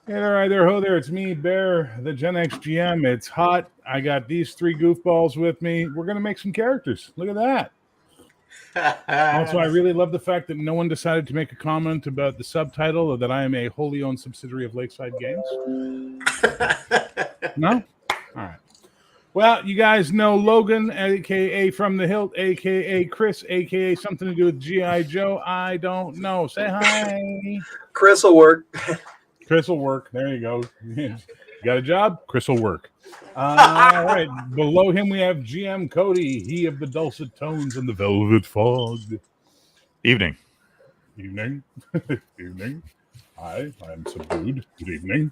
Hey there, hi there, ho there. It's me, Bear, the Gen X GM. It's hot. I got these three goofballs with me. We're going to make some characters. Look at that. Also, I really love the fact that no one decided to make a comment about the subtitle or that I am a wholly owned subsidiary of Lakeside Games. No? All right. Well, you guys know Logan, aka From the Hilt, aka Chris, aka something to do with G.I. Joe. I don't know. Say hi. Chris will work. Chris will work. There you go. You got a job? Chris will work. All right. Below him, we have GM Cody, he of the dulcet tones and the velvet fog. Evening. Evening. Evening. Hi, I'm subdued. Good evening.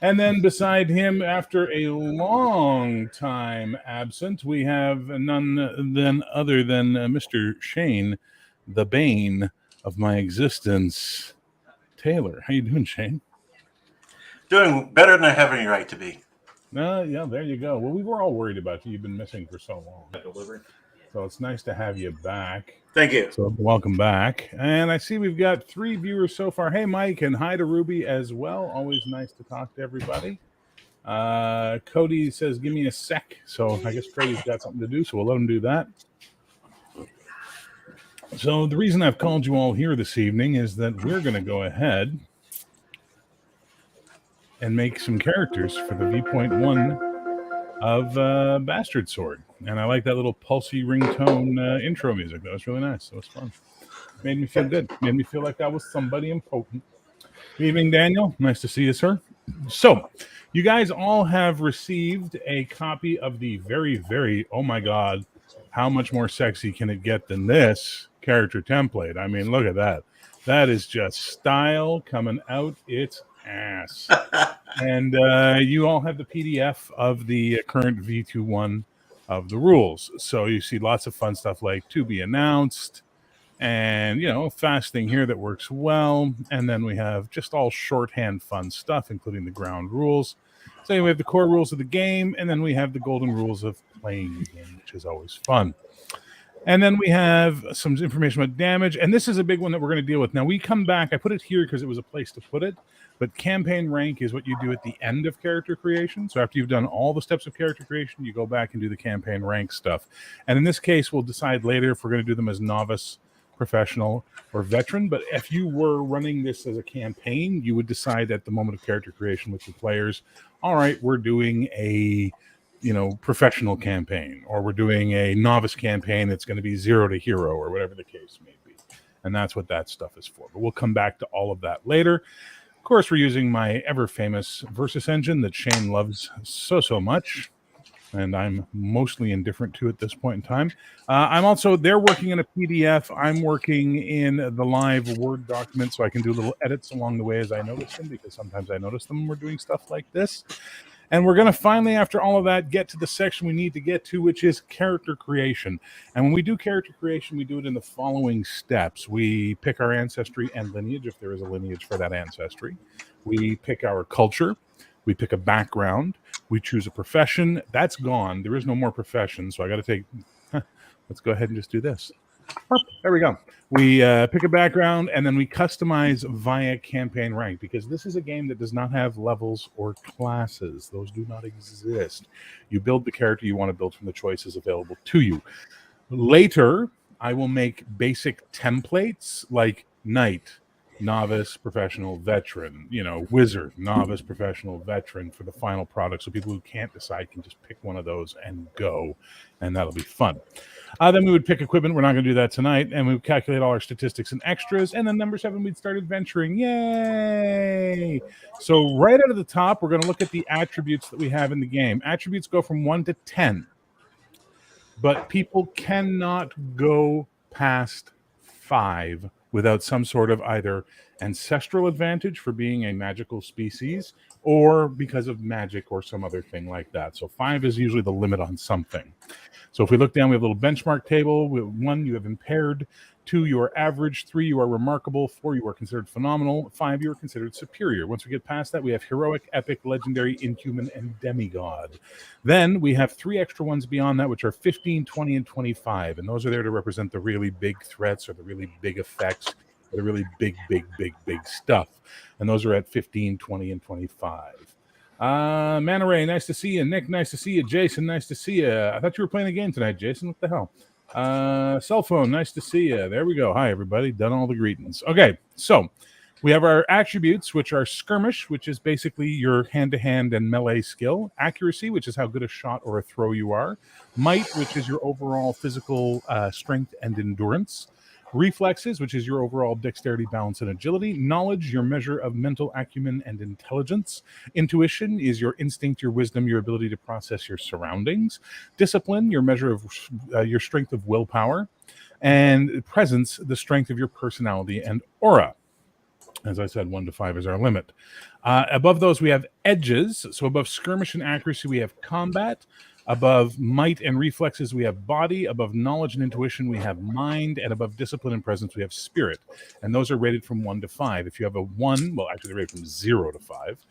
And then beside him, after a long time absent, we have none other than Mr. Shane, the bane of my existence, Taylor. How you doing, Shane? Doing better than I have any right to be. Yeah, there you go. Well, we were all worried about you. You've been missing for so long. So it's nice to have you back. Thank you. So welcome back. And I see we've got 3 viewers so far. Hey, Mike, and hi to Ruby as well. Always nice to talk to everybody. Cody says, give me a sec. So I guess Cody's got something to do, so we'll let him do that. So the reason I've called you all here this evening is that we're going to go ahead and make some characters for the V.1 of Bastard Sword. And I like that little pulsy ringtone intro music. That was really nice. That was fun. Made me feel good. Made me feel like I was somebody important. Good evening, Daniel. Nice to see you, sir. So, you guys all have received a copy of the very, very, oh my God, how much more sexy can it get than this character template? I mean, look at that. That is just style coming out its ass. And you all have the PDF of the current V21 of the rules. So you see lots of fun stuff like to be announced and, you know, fast thing here that works well. And then we have just all shorthand fun stuff, including the ground rules. So we have the core rules of the game, and then we have the golden rules of playing the game, which is always fun. And then we have some information about damage, and this is a big one that we're going to deal with. Now, we come back. I put it here because it was a place to put it, but campaign rank is what you do at the end of character creation. So after you've done all the steps of character creation, you go back and do the campaign rank stuff. And in this case, we'll decide later if we're going to do them as novice, professional, or veteran. But if you were running this as a campaign, you would decide at the moment of character creation with your players, all right, we're doing a professional campaign, or we're doing a novice campaign that's going to be 0 to hero, or whatever the case may be. And that's what that stuff is for. But we'll come back to all of that later. Of course, we're using my ever-famous Versus engine that Shane loves so much, and I'm mostly indifferent to at this point in time. They're working in a PDF. I'm working in the live Word document, so I can do little edits along the way as I notice them, because sometimes I notice them when we're doing stuff like this. And we're going to finally, after all of that, get to the section we need to get to, which is character creation. And when we do character creation, we do it in the following steps. We pick our ancestry and lineage, if there is a lineage for that ancestry. We pick our culture. We pick a background. We choose a profession. That's gone. There is no more profession, so I got to take... Let's go ahead and just do this. There we go. We pick a background, and then we customize via campaign rank, because this is a game that does not have levels or classes. Those do not exist. You build the character you want to build from the choices available to you. Later, I will make basic templates like knight, novice, professional, veteran, wizard, novice, professional, veteran for the final product. So people who can't decide can just pick one of those and go, and that'll be fun. Then we would pick equipment. We're not going to do that tonight. And we would calculate all our statistics and extras. And then number 7, we'd start adventuring. Yay! So right out of the top, we're going to look at the attributes that we have in the game. Attributes go from 1 to 10. But people cannot go past 5 without some sort of either ancestral advantage for being a magical species, or because of magic or some other thing like that. So 5 is usually the limit on something. So if we look down, we have a little benchmark table. 1, you have impaired. 2, you are average. 3, you are remarkable. 4, you are considered phenomenal. 5, you are considered superior. Once we get past that, we have heroic, epic, legendary, inhuman, and demigod. Then we have 3 extra ones beyond that, which are 15, 20, and 25. And those are there to represent the really big threats or the really big effects the really big stuff. And those are at 15, 20, and 25. Manta Ray, nice to see you. Nick, nice to see you. Jason, nice to see you. I thought you were playing a game tonight, Jason. What the hell? Cell phone, nice to see you. There we go. Hi, everybody. Done all the greetings. Okay, so we have our attributes, which are skirmish, which is basically your hand-to-hand and melee skill. Accuracy, which is how good a shot or a throw you are. Might, which is your overall physical strength and endurance. Reflexes, which is your overall dexterity, balance, and agility. Knowledge, your measure of mental acumen and intelligence. Intuition is your instinct, your wisdom, your ability to process your surroundings. Discipline, your measure of your strength of willpower. And presence, the strength of your personality and aura. As I said, 1 to 5 is our limit. Above those, we have edges. So above skirmish and accuracy, we have combat. Above might and reflexes, we have body. Above knowledge and intuition, we have mind. And above discipline and presence, we have spirit. And those are rated from 1 to 5. If you have a 1, well, actually, they're rated from 0 to 5.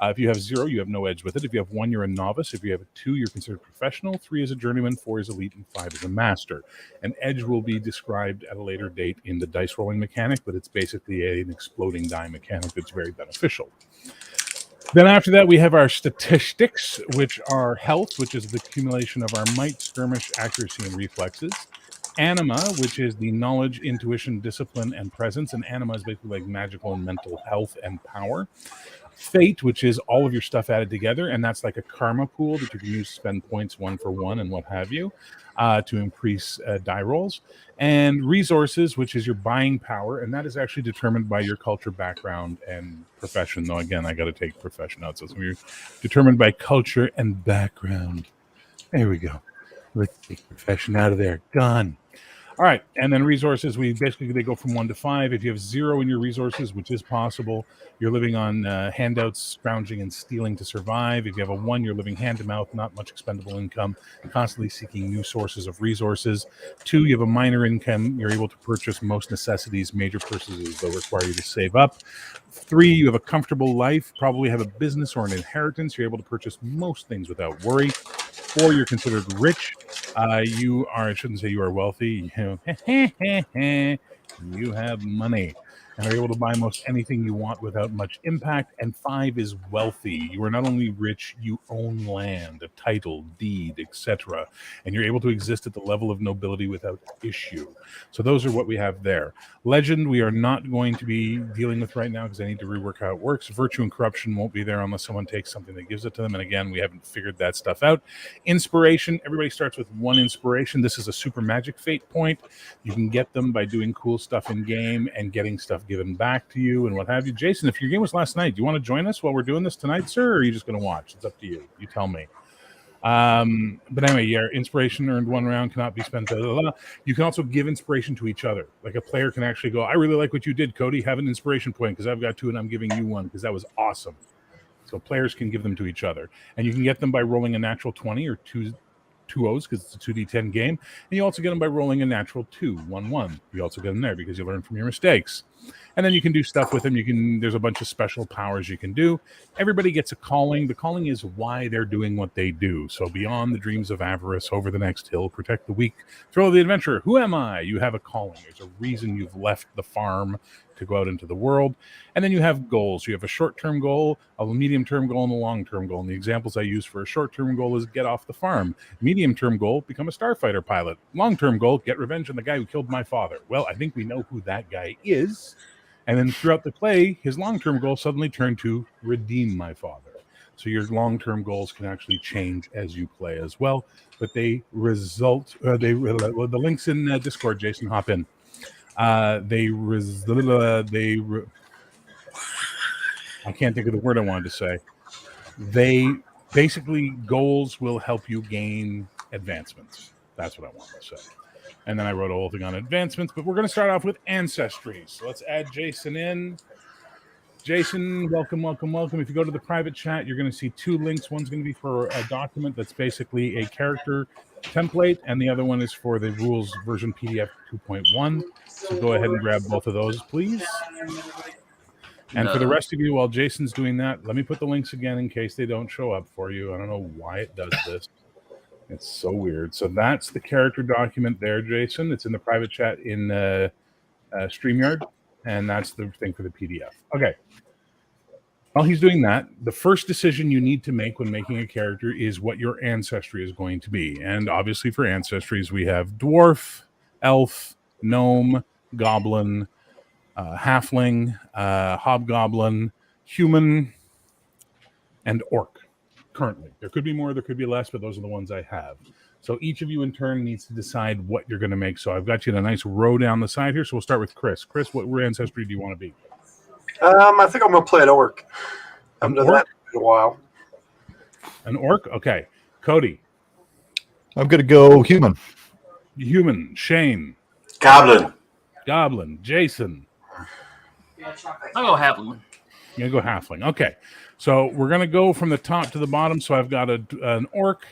If you have 0, you have no edge with it. If you have 1, you're a novice. If you have a 2, you're considered professional. 3 is a journeyman. 4 is elite. And 5 is a master. And edge will be described at a later date in the dice rolling mechanic, but it's basically an exploding die mechanic that's very beneficial. Then after that, we have our statistics, which are health, which is the accumulation of our might, skirmish, accuracy, and reflexes. Anima, which is the knowledge, intuition, discipline, and presence. And anima is basically like magical and mental health and power. Fate, which is all of your stuff added together, and that's like a karma pool that you can use to spend points 1 for 1 and what have you to increase die rolls. And resources, which is your buying power, and that is actually determined by your culture, background, and profession. Though again, I got to take profession out, so it's going to be determined by culture and background. There we go. Let's take profession out of there. Gone. All right, and then resources, they go from 1 to 5. If you have 0 in your resources, which is possible, you're living on handouts, scrounging, and stealing to survive. If you have a 1, you're living hand to mouth, not much expendable income, constantly seeking new sources of resources. 2, you have a minor income. You're able to purchase most necessities. Major purchases, though, require you to save up. 3, you have a comfortable life, probably have a business or an inheritance. You're able to purchase most things without worry. 4, you're considered rich. You are, I shouldn't say you are wealthy. You have money and are able to buy most anything you want without much impact. And 5 is wealthy. You are not only rich, you own land, a title, deed, etc. And you're able to exist at the level of nobility without issue. So those are what we have there. Legend, we are not going to be dealing with right now because I need to rework how it works. Virtue and corruption won't be there unless someone takes something that gives it to them. And again, we haven't figured that stuff out. Inspiration, everybody starts with 1 inspiration. This is a super magic fate point. You can get them by doing cool stuff in game and getting stuff given back to you and what have you. Jason, if your game was last night, do you want to join us while we're doing this tonight, sir, or are you just going to watch? It's up to you. You tell me. But anyway, yeah, inspiration earned 1 round cannot be spent. Blah, blah, blah. You can also give inspiration to each other. Like a player can actually go, I really like what you did, Cody. Have an inspiration point because I've got 2 and I'm giving you 1 because that was awesome. So players can give them to each other. And you can get them by rolling a natural 20 or 2 O's because it's a 2d10 game. And you also get them by rolling a natural 2, 1-1. You also get them there because you learn from your mistakes. And then you can do stuff with them. There's a bunch of special powers you can do. Everybody gets a calling. The calling is why they're doing what they do. So beyond the dreams of avarice, over the next hill, protect the weak, thrill of the adventurer. Who am I? You have a calling. There's a reason you've left the farm to go out into the world. And then you have goals. You have a short-term goal, a medium-term goal, and a long-term goal. And the examples I use for a short-term goal is get off the farm. Medium-term goal, become a starfighter pilot. Long-term goal, get revenge on the guy who killed my father. Well, I think we know who that guy is. And then throughout the play, his long-term goal suddenly turned to redeem my father. So your long-term goals can actually change as you play as well. But they result, the link's in Discord, Jason, hop in. I can't think of the word I wanted to say. They basically, goals will help you gain advancements. That's what I wanted to say. And then I wrote a whole thing on advancements, but we're going to start off with ancestry. So let's add Jason in. Jason, welcome, welcome, welcome. If you go to the private chat, you're going to see 2 links. One's going to be for a document that's basically a character template, and the other one is for the rules version PDF 2.1. So go ahead and grab both of those, please. And for the rest of you, while Jason's doing that, let me put the links again in case they don't show up for you. I don't know why it does this. It's so weird. So that's the character document there, Jason. It's in the private chat in StreamYard. and that's the thing for the PDF. Okay. While he's doing that, the first decision you need to make when making a character is what your ancestry is going to be. And obviously for ancestries, we have dwarf, elf, gnome, goblin, halfling, hobgoblin, human, and orc. Currently, there could be more, there could be less, but those are the ones I have. So each of you in turn needs to decide what you're going to make. So I've got you in a nice row down the side here. So we'll start with Chris. Chris, what ancestry do you want to be? I think I'm going to play an orc. I haven't done that in a while. An orc? Okay. Cody. I'm going to go human. Human. Shane. Goblin. Goblin. Jason. I'll go halfling. You're going to go halfling. Okay. So we're going to go from the top to the bottom. So I've got an orc,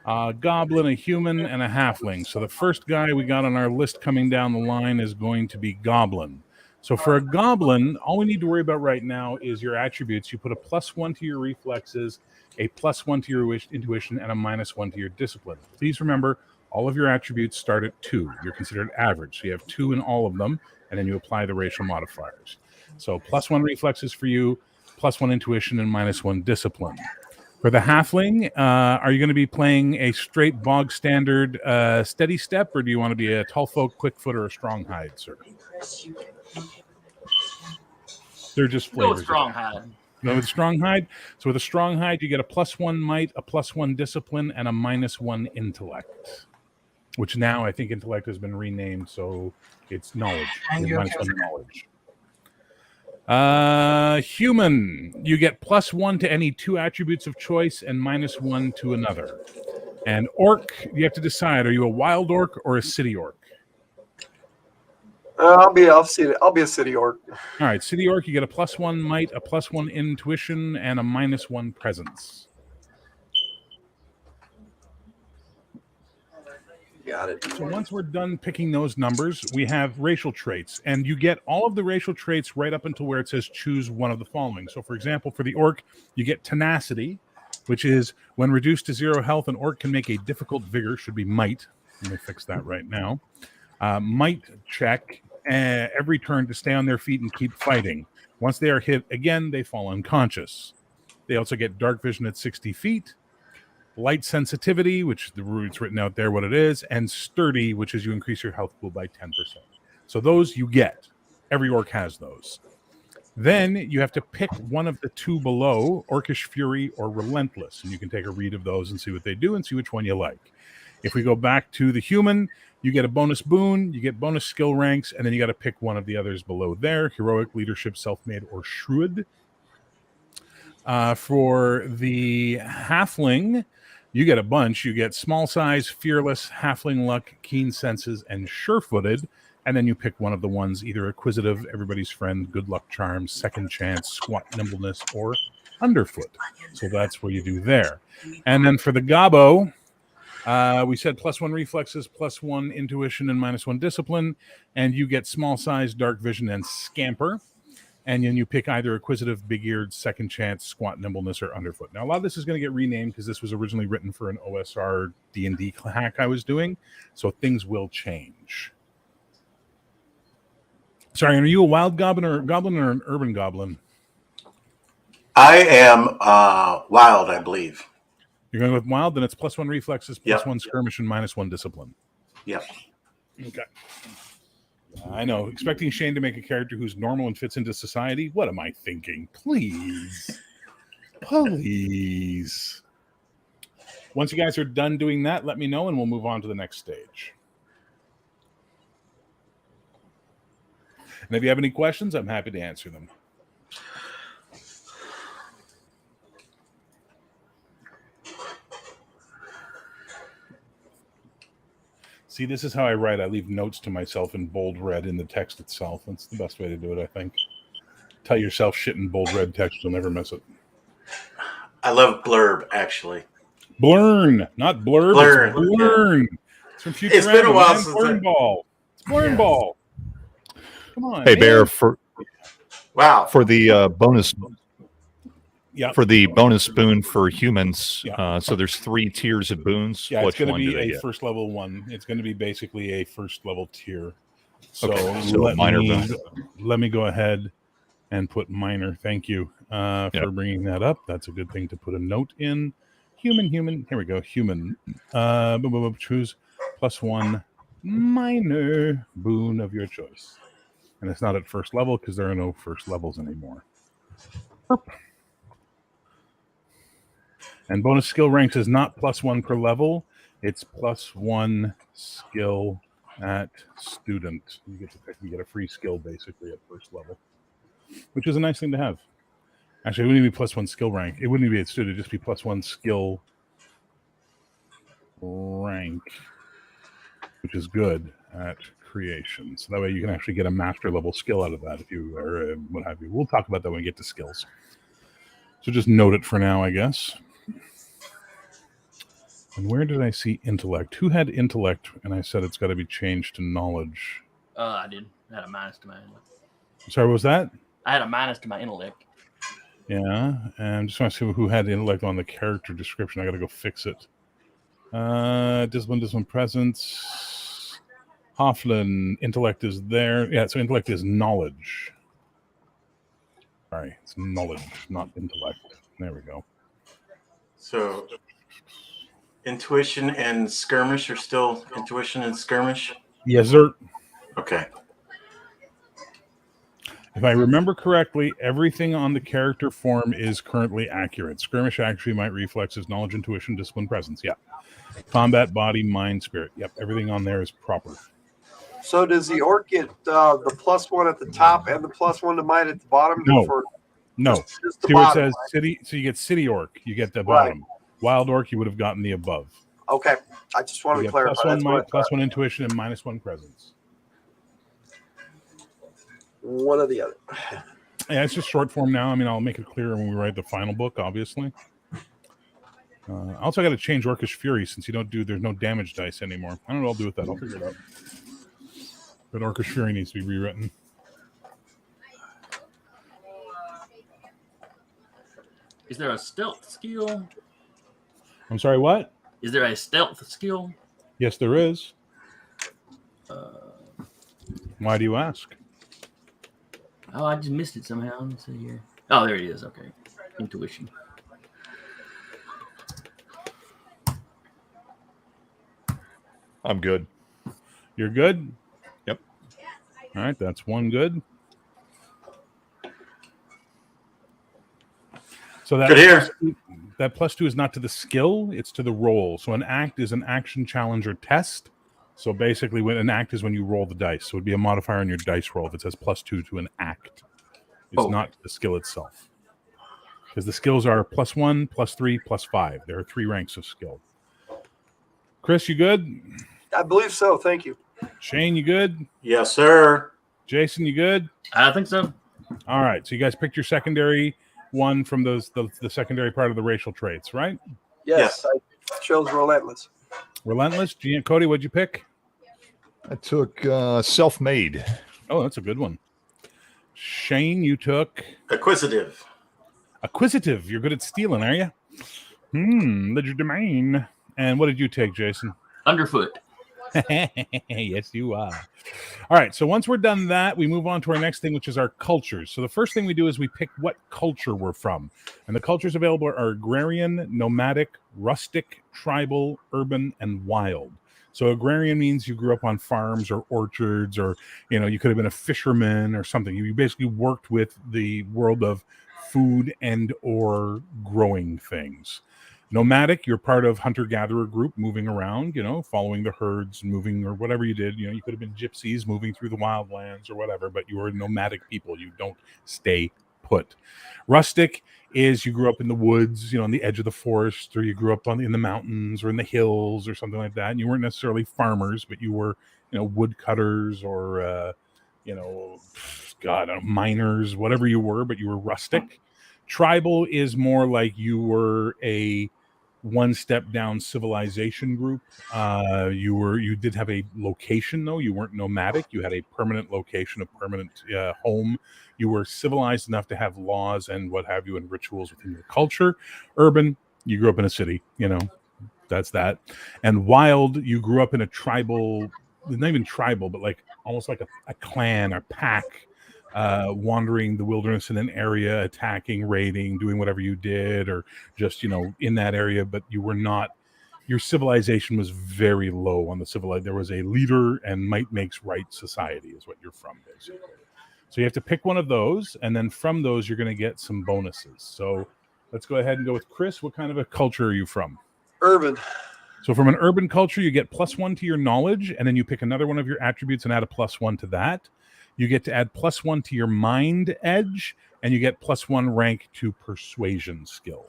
a goblin, a human, and a halfling. So the first guy we got on our list coming down the line is going to be goblin. So for a goblin, all we need to worry about right now is your attributes. You put a +1 to your reflexes, a +1 to your intuition, and a -1 to your discipline. Please remember, all of your attributes start at 2. You're considered average. So you have 2 in all of them, and then you apply the racial modifiers. So +1 reflexes for you, +1 intuition, and -1 discipline. For the halfling, are you going to be playing a straight bog standard steady step, or do you want to be a tall folk, quick foot, or a strong hide, sir? They're just Go flavors. with strong hide. No, with strong hide. So with a strong hide, you get a +1 might, a +1 discipline, and a -1 intellect. Which now I think intellect has been renamed, so it's knowledge. -1 knowledge. Human, you get +1 to any 2 attributes of choice and -1 to another. And orc, you have to decide: are you a wild orc or a city orc? I'll be a city orc. All right, city orc, you get a +1 might, a +1 intuition, and a -1 presence. Got it. So once we're done picking those numbers, we have racial traits, and you get all of the racial traits right up until where it says choose one of the following. So for example, for the orc, you get tenacity, which is when reduced to 0 health, an orc can make a difficult vigor, should be might. Let me fix that right now. Might check every turn to stay on their feet and keep fighting. Once they are hit again, they fall unconscious. They also get dark vision at 60 feet, light sensitivity, which the root's written out there what it is, and sturdy, which is you increase your health pool by 10%. So those you get. Every orc has those. Then you have to pick one of the 2 below, Orcish Fury or Relentless, and you can take a read of those and see what they do and see which one you like. If we go back to the human, you get a bonus boon, you get bonus skill ranks, and then you got to pick one of the others below there: heroic, leadership, self-made, or shrewd. For the halfling, you get a bunch. You get small size, fearless, halfling luck, keen senses, and sure-footed. And then you pick one of the ones, either acquisitive, everybody's friend, good luck charms, second chance, squat nimbleness, or underfoot. So that's what you do there. And then for the gobbo, we said +1 reflexes, +1 intuition, and -1 discipline. And you get small size, dark vision, and scamper. And then you pick either acquisitive, big-eared, second chance, squat nimbleness, or underfoot. Now, a lot of this is going to get renamed because this was originally written for an OSR D&D hack I was doing. So things will change. Sorry, are you a wild goblin or an urban goblin? I am wild, I believe. You're going with wild, then it's +1 reflexes, Yep. +1 skirmish, and -1 discipline. Yep. Okay. I know. Expecting Shane to make a character who's normal and fits into society? What am I thinking? Please. Please. Once you guys are done doing that, let me know and we'll move on to the next stage. And if you have any questions, I'm happy to answer them. See, this is how I write. I leave notes to myself in bold red in the text itself. That's the best way to do it, I think. Tell yourself shit in bold red text. You'll never miss it. I love blurb, actually. Blurn, not blurb. Blurn. It's blurn. It's from Futurama. It's been a while since Blurn Ball. It's Blurn Ball. Come on. Hey, man. Bear, for Wow. the bonus Yeah. for the bonus boon for humans, Yeah. so there's 3 tiers of boons. Yeah, it's Which going to one be do they a get? first level one. It's going to be basically a first level tier. So, Okay, so a minor boon. let me go ahead and put minor. Thank you for bringing that up. That's a good thing to put a note in. Human. Here we go. Human. Choose +1 minor boon of your choice. And it's not at first level because there are no first levels anymore. And bonus skill ranks is not +1 per level. It's +1 skill at student. You get a free skill basically at first level, which is a nice thing to have. Actually, it wouldn't even be +1 skill rank. It wouldn't even be at student. It'd just be +1 skill rank, which is good at creation. So that way you can actually get a master level skill out of that if you or what have you. We'll talk about that when we get to skills. So just note it for now, I guess. And where did I see intellect? Who had intellect? And I said it's got to be changed to knowledge. I did. I had a minus to my intellect. Sorry, what was that? I had a minus to my intellect. Yeah, and just want to see who had intellect on the character description. I got to go fix it. Discipline, presence. Hofflin, intellect is there. Yeah, so intellect is knowledge. Sorry, it's knowledge, not intellect. There we go. So intuition and skirmish are still intuition and skirmish? Yes, sir. Okay. If I remember correctly, everything on the character form is currently accurate. Skirmish actually might reflex as knowledge, intuition, discipline, presence. Yeah. Combat, body, mind, spirit. Yep, everything on there is proper. So does the orc get the +1 at the top and the +1 to might at the bottom? No. No. Just the See where it bottom, says right? city? So you get city orc. You get the bottom. Wild orc, you would have gotten the above. Okay. I just want You to get clarify. +1 That's what I might, thought. +1 intuition, and -1 presence. One or the other. Yeah, it's just short form now. I mean, I'll make it clearer when we write the final book, obviously. Also, I got to change Orcish Fury since there's no damage dice anymore. I don't know what I'll do with that. I'll figure it out. But Orcish Fury needs to be rewritten. Is there a stealth skill? I'm sorry, what? Is there a stealth skill? Yes, there is. Why do you ask? Oh, I just missed it somehow. Let me see here. Oh, there it is. Okay. Intuition. I'm good. You're good? Yep. All right, that's one good. So that Good here. That +2 is not to the skill, it's to the roll. So an act is an action challenge or test. So basically, when an act is when you roll the dice. So it'd be a modifier on your dice roll if it says +2 to an act. It's not the skill itself. Because the skills are +1, +3, +5. There are 3 ranks of skill. Chris, you good? I believe so. Thank you. Shane, you good? Yes, sir. Jason, you good? I think so. All right. So you guys picked your secondary one from the secondary part of the racial traits, right? Yes. I chose relentless. Relentless. Cody, what'd you pick? I took self-made. Oh, that's a good one. Shane, you took Acquisitive. acquisitive. You're good at stealing, are you? Legerdemain. And what did you take, Jason? Underfoot. Yes, you are. All right. So once we're done that, we move on to our next thing, which is our cultures. So the first thing we do is we pick what culture we're from. And the cultures available are agrarian, nomadic, rustic, tribal, urban, and wild. So agrarian means you grew up on farms or orchards, or, you could have been a fisherman or something. You basically worked with the world of food and or growing things. Nomadic, you're part of hunter-gatherer group moving around, following the herds, moving or whatever you did. You could have been gypsies moving through the wildlands or whatever, but you were nomadic people. You don't stay put. Rustic is you grew up in the woods, on the edge of the forest, or you grew up in the mountains or in the hills or something like that. And you weren't necessarily farmers, but you were, woodcutters or, miners, whatever you were, but you were rustic. Tribal is more like you were a one step down civilization group. You did have a location, though. You weren't nomadic. You had a permanent location, a permanent home. You were civilized enough to have laws and what have you and rituals within your culture. Urban, you grew up in a city, that's that. And wild, you grew up in a tribal, not even tribal, but like almost like a clan, a pack, wandering the wilderness in an area, attacking, raiding, doing whatever you did, or just, in that area, but you were not, your civilization was very low on the civilization. There was a leader and might makes right society is what you're from, basically. So you have to pick one of those, and then from those, you're going to get some bonuses. So let's go ahead and go with Chris. What kind of a culture are you from? Urban. So from an urban culture, you get +1 to your knowledge, and then you pick another one of your attributes and add a +1 to that. You get to add +1 to your mind edge, and you get +1 rank to persuasion skill.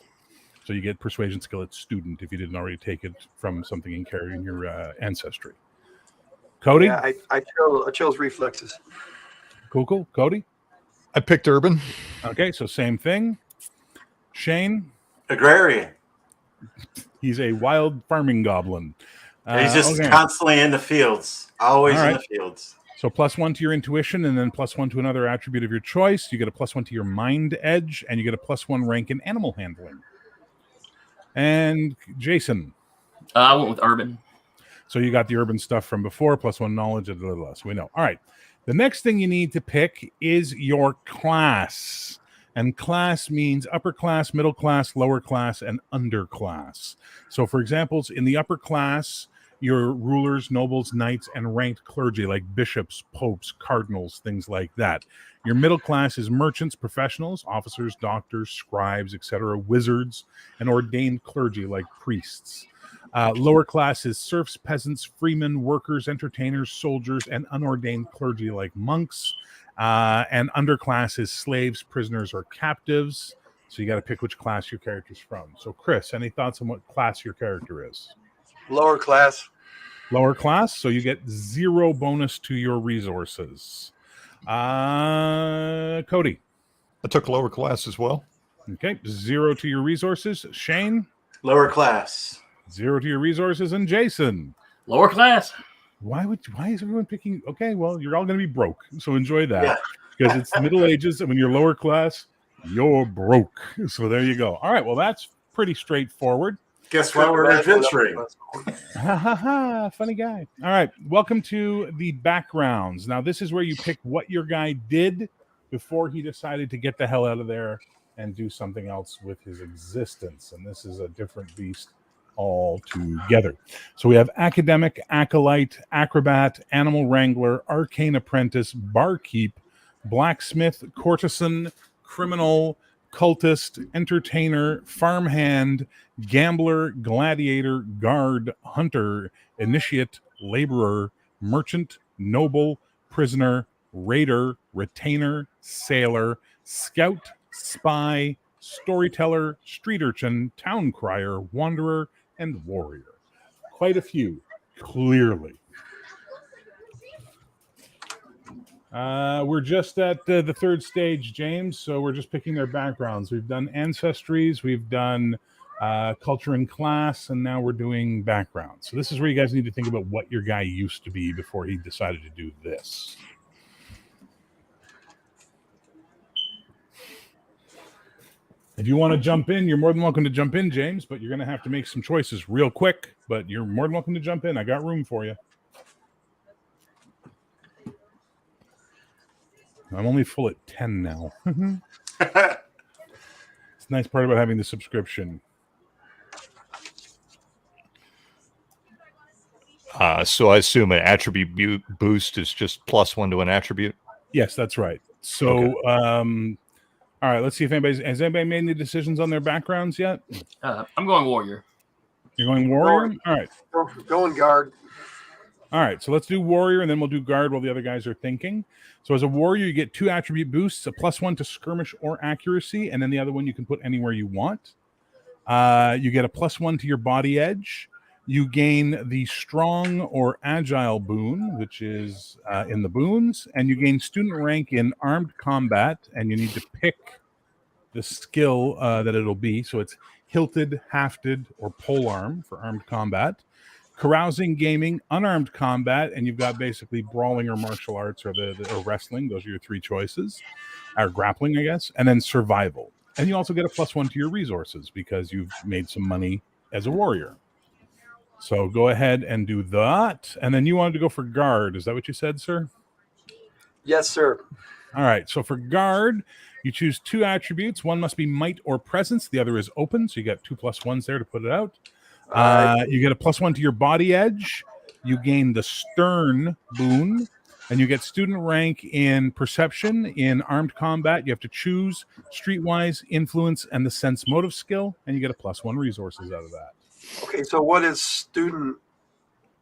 So you get persuasion skill at student if you didn't already take it from something in your ancestry. Cody? Yeah, I chose reflexes. Cool. Cody? I picked urban. Okay, so same thing. Shane? Agrarian. He's a wild farming goblin. He's just okay. constantly in the fields. Always All right. in the fields. So +1 to your intuition, and then +1 to another attribute of your choice. You get a +1 to your mind edge, and you get a +1 rank in animal handling. And Jason? I went with urban. So you got the urban stuff from before, +1 knowledge, blah, blah, blah. So we know. All right. The next thing you need to pick is your class. And class means upper class, middle class, lower class, and underclass. So for examples, in the upper class, your rulers, nobles, knights, and ranked clergy like bishops, popes, cardinals, things like that. Your middle class is merchants, professionals, officers, doctors, scribes, etc., wizards, and ordained clergy like priests. Lower class is serfs, peasants, freemen, workers, entertainers, soldiers, and unordained clergy like monks. And underclass is slaves, prisoners, or captives. So you got to pick which class your character's from. So Chris, any thoughts on what class your character is? Lower class. Lower class, so you get 0 bonus to your resources. Cody. I took lower class as well. Okay, 0 to your resources. Shane. Lower class. 0 to your resources. And Jason. Lower class. Why is everyone picking? Okay, well, you're all going to be broke, so enjoy that. Yeah. Because it's the Middle Ages, and when you're lower class, you're broke. So there you go. All right, well, that's pretty straightforward. Guess what? We're adventuring. Ha ha ha, funny guy. All right, welcome to the backgrounds. Now, this is where you pick what your guy did before he decided to get the hell out of there and do something else with his existence. And this is a different beast altogether. So we have academic, acolyte, acrobat, animal wrangler, arcane apprentice, barkeep, blacksmith, courtesan, criminal, cultist, entertainer, farmhand, gambler, gladiator, guard, hunter, initiate, laborer, merchant, noble, prisoner, raider, retainer, sailor, scout, spy, storyteller, street urchin, town crier, wanderer, and warrior. Quite a few, clearly. We're just at the third stage, James, so we're just picking their backgrounds. We've done ancestries, we've done culture and class, and now we're doing backgrounds. So this is where you guys need to think about what your guy used to be before he decided to do this. If you want to jump in, you're more than welcome to jump in, James, but you're going to have to make some choices real quick, but you're more than welcome to jump in. I got room for you. I'm only full at 10 now. It's the nice part about having the subscription. So I assume an attribute boost is just +1 to an attribute. Yes, that's right. So, Okay. All right, let's see if has anybody made any decisions on their backgrounds yet? I'm going warrior. You're going warrior? All right. Going guard. All right, so let's do warrior, and then we'll do guard while the other guys are thinking. So as a warrior, you get 2 attribute boosts, a +1 to skirmish or accuracy, and then the other one you can put anywhere you want. You get a +1 to your body edge. You gain the strong or agile boon, which is in the boons, and you gain student rank in armed combat, and you need to pick the skill that it'll be. So it's hilted, hafted, or polearm for armed combat. Carousing, gaming, unarmed combat, and you've got basically brawling or martial arts or or wrestling. Those are your 3 choices, or grappling, I guess, and then survival. And you also get a +1 to your resources because you've made some money as a warrior. So go ahead and do that. And then you wanted to go for guard. Is that what you said, sir? Yes, sir. All right. So for guard, you choose 2 attributes. One must be might or presence. The other is open. So you got 2 +1s there to put it out. You get a +1 to your body edge. You gain the stern boon, and you get student rank in perception. In armed combat, you have to choose streetwise, influence, and the sense motive skill, and you get a +1 resources out of that. Okay, so what is student?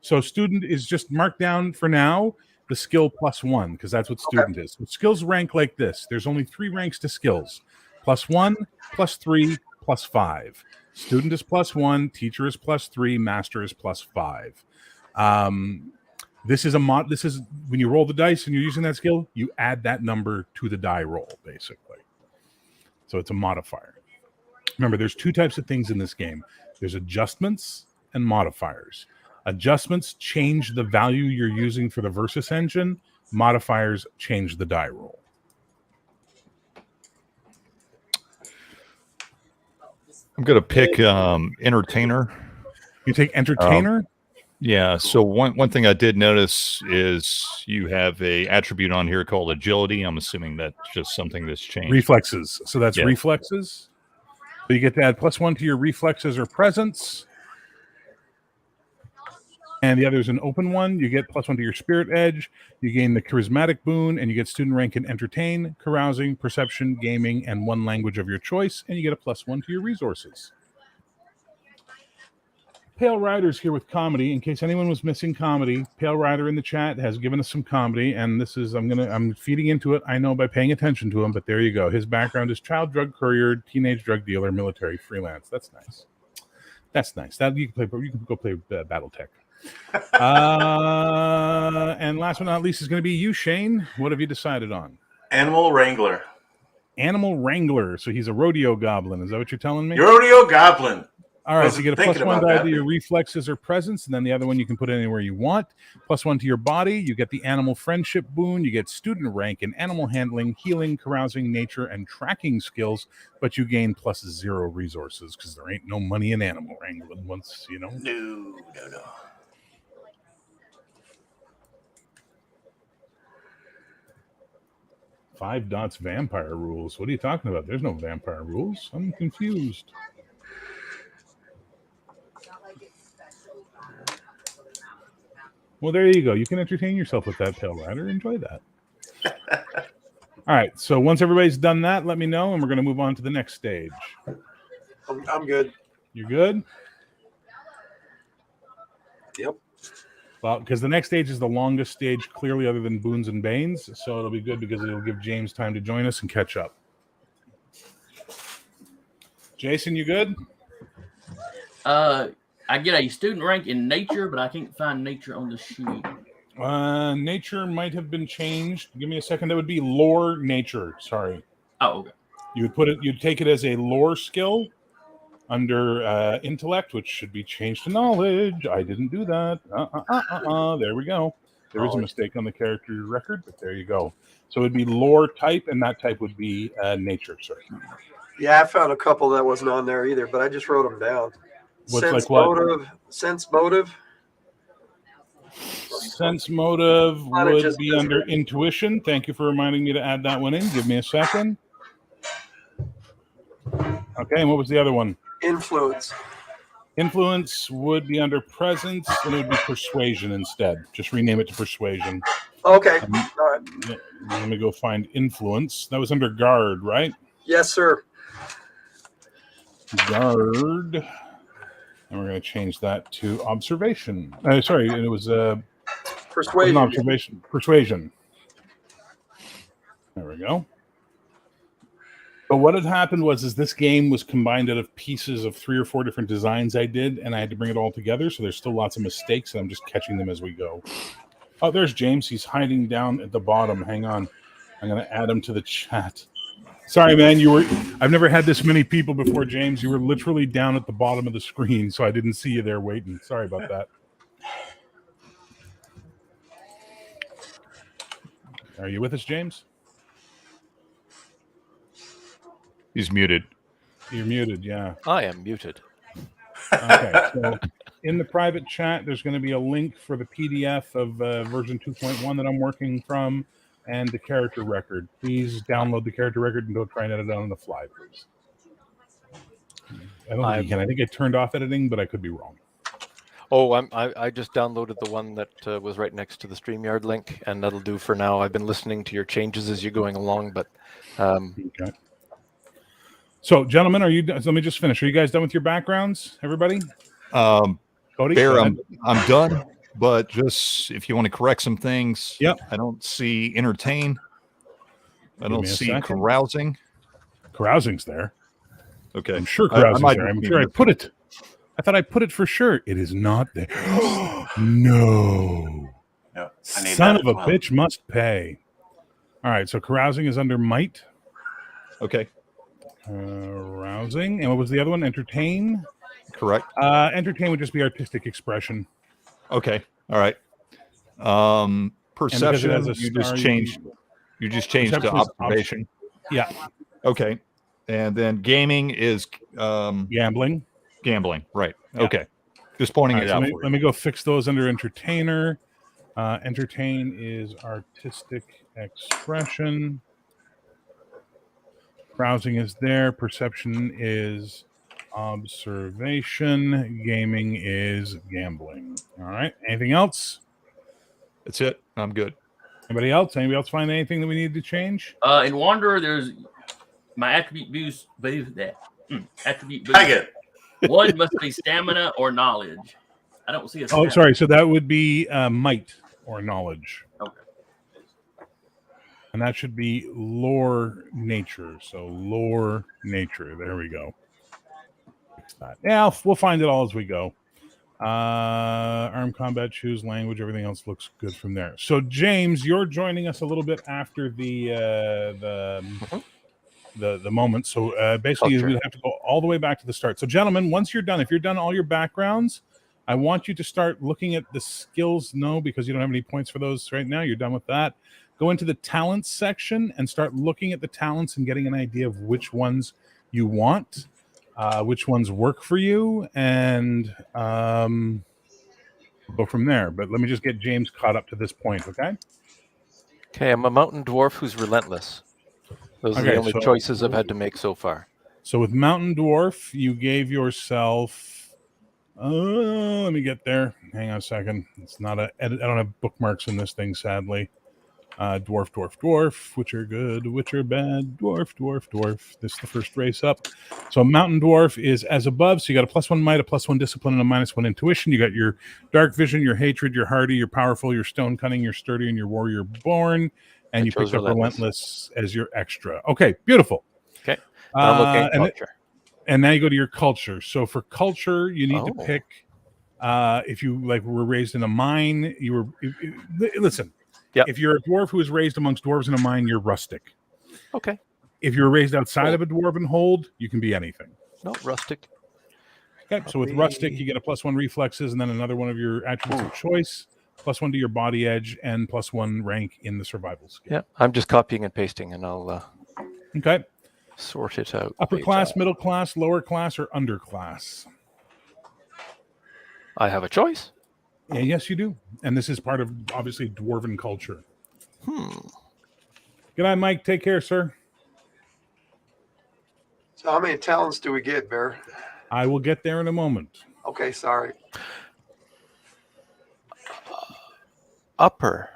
So student is just marked down for now the skill +1 because that's what student is. So skills rank like this. There's only 3 ranks to skills: +1, +3, +5. Student is +1, teacher is +3, master is +5. This is a mod. This is when you roll the dice and you're using that skill, you add that number to the die roll, basically. So it's a modifier. Remember, there's 2 types of things in this game. There's adjustments and modifiers. Adjustments change the value you're using for the Versus engine. Modifiers change the die roll. I'm going to pick entertainer. You take entertainer. Yeah. So one thing I did notice is you have a attribute on here called agility. I'm assuming that's just something that's changed. Reflexes. So that's Yeah. reflexes. So you get to add +1 to your reflexes or presence. And the other is an open one. You get +1 to your spirit edge. You gain the charismatic boon, and you get student rank in entertain, carousing, perception, gaming, and 1 language of your choice. And you get a +1 to your resources. Pale Rider's here with comedy. In case anyone was missing comedy, Pale Rider in the chat has given us some comedy, and this is I'm feeding into it. I know by paying attention to him, but there you go. His background is child drug courier, teenage drug dealer, military freelance. That's nice. That's nice. That you can go play BattleTech. And last but not least is going to be you, Shane. What have you decided on? Animal Wrangler. Animal Wrangler. So he's a rodeo goblin. Is that what you're telling me? Rodeo Goblin. All right, so Wasn't you get a thinking +1 about die that. to your reflexes or presence, and then the other one you can put anywhere you want. +1 to your body. You get the animal friendship boon. You get student rank in animal handling, healing, carousing, nature, and tracking skills, but you gain +0 resources because there ain't no money in animal wrangling once, you know. No. 5 dots vampire rules. What are you talking about? There's no vampire rules. I'm confused. Well, there you go. You can entertain yourself with that, Pale Rider. Enjoy that. All right. So once everybody's done that, let me know, and we're going to move on to the next stage. I'm good. You're good? Yep. Well, because the next stage is the longest stage, clearly, other than Boons and Banes. So it'll be good because it'll give James time to join us and catch up. Jason, you good? I get a student rank in nature, but I can't find nature on the sheet. Nature might have been changed. Give me a second. That would be lore nature. Sorry. Oh, okay. You'd take it as a lore skill under intellect, which should be changed to knowledge. I didn't do that. There we go. There is a mistake on the character record, but there you go. So it'd be lore type, and that type would be nature. Sorry. Yeah, I found a couple that wasn't on there either, but I just wrote them down. What's like what? Motive. Sense motive. Sense motive Not would just be business. under intuition. Thank you for reminding me to add that one in. Give me a second. Okay, and what was the other one? Influence. Influence would be under presence, and it would be persuasion instead. Just rename it to persuasion. Okay. All right. Let me go find influence. That was under guard, right? Yes, sir. Guard. And we're going to change that to observation. Sorry, it was Persuasion. observation. Persuasion. There we go. But what had happened was this game was combined out of pieces of 3 or 4 different designs I did, and I had to bring it all together. So there's still lots of mistakes, and I'm just catching them as we go. Oh, there's James. He's hiding down at the bottom. Hang on. I'm going to add him to the chat. Sorry, man. I've never had this many people before, James. You were literally down at the bottom of the screen, so I didn't see you there waiting. Sorry about that. Are you with us, James? He's muted. You're muted, yeah. I am muted. Okay, so in the private chat, there's going to be a link for the PDF of version 2.1 that I'm working from. and the character record. Please download the character record and don't try and edit it on the fly, please. I don't think you can. I think I turned off editing, but I could be wrong. Oh, I just downloaded the one that was right next to the StreamYard link, and that'll do for now. I've been listening to your changes as you're going along, but Okay. So, gentlemen, are you done? Let me just finish. Are you guys done with your backgrounds, everybody? Cody? Bear, go ahead. I'm done. But just if you want to correct some things, Yep. I don't see entertain. I Give don't me a see second. carousing. Carousing's there. Okay. I'm sure I carousing's might there. I'm be sure I missing put it. I thought I put it for sure. It is not there. No. No, I need Son that of as a well. bitch must pay. All right, so carousing is under might. Okay. Carousing. And what was the other one? Entertain? Correct. Entertain would just be artistic expression. Okay. All right. And because it Perception. has a You just star, changed. You just changed to Perception is observation. Yeah. Okay. And then gaming is Gambling. gambling. Right. Yeah. Okay. Just pointing All right, it so out let me, for let you. me go fix those under entertainer. Entertain is artistic expression. Browsing is there. Perception is observation. Gaming is gambling. All right. Anything else? That's it. I'm good. Anybody else? Anybody else find anything that we need to change? In Wanderer, there's my attribute boost. Attribute boost. I get it. One must be stamina or knowledge. I don't see a. Oh, stamina. sorry. So that would be might or knowledge. Okay. And that should be lore nature. So lore nature. There we go. Fix that. Yeah, we'll find it all as we go. Armed combat, choose language, everything else looks good from there. So James, you're joining us a little bit after the moment. So basically, Culture. we have to go all the way back to the start. So gentlemen, once you're done, if you're done all your backgrounds, I want you to start looking at the skills. No, because you don't have any points for those right now. You're done with that. Go into the talents section and start looking at the talents and getting an idea of which ones you want. Which ones work for you, and go from there. But let me just get James caught up to this point, okay? okay, I'm a mountain dwarf who's relentless. Those are Okay, the only so- choices I've had to make so far. So with Mountain Dwarf, you gave yourself. Let me get there. Hang on a second. It's not a edit. I don't have bookmarks in this thing, sadly. Dwarf, which are good, which are bad. Dwarf. This is the first race up. So Mountain Dwarf is as above. So you got a +1 might, a +1 discipline, and a -1 intuition. You got your dark vision, your hatred, your hardy, your powerful, your stone cunning, your sturdy, and your warrior born. And I you chose picked up relentless. relentless as your extra. Okay, beautiful. Okay. Now I'm looking at and, culture. and now you go to your culture. So for culture, you need to Oh. pick. If you were raised in a mine, you were listen. Yep. If you're a dwarf who was raised amongst dwarves in a mine, you're rustic. Okay. If you're raised outside Cool. of a dwarven hold, you can be anything. No, rustic. Okay. So with rustic, you get a +1 reflexes, and then another one of your attributes of choice, +1 to your body edge, and +1 rank in the survival skill. Yeah, I'm just copying and pasting, and I'll Okay. sort it out. Upper later. class, middle class, lower class, or underclass. I have a choice. Yeah, yes, you do. And this is part of obviously dwarven culture. Good night, Mike. Take care, sir. So how many talents do we get, Bear? I will get there in a moment. Okay, sorry. Upper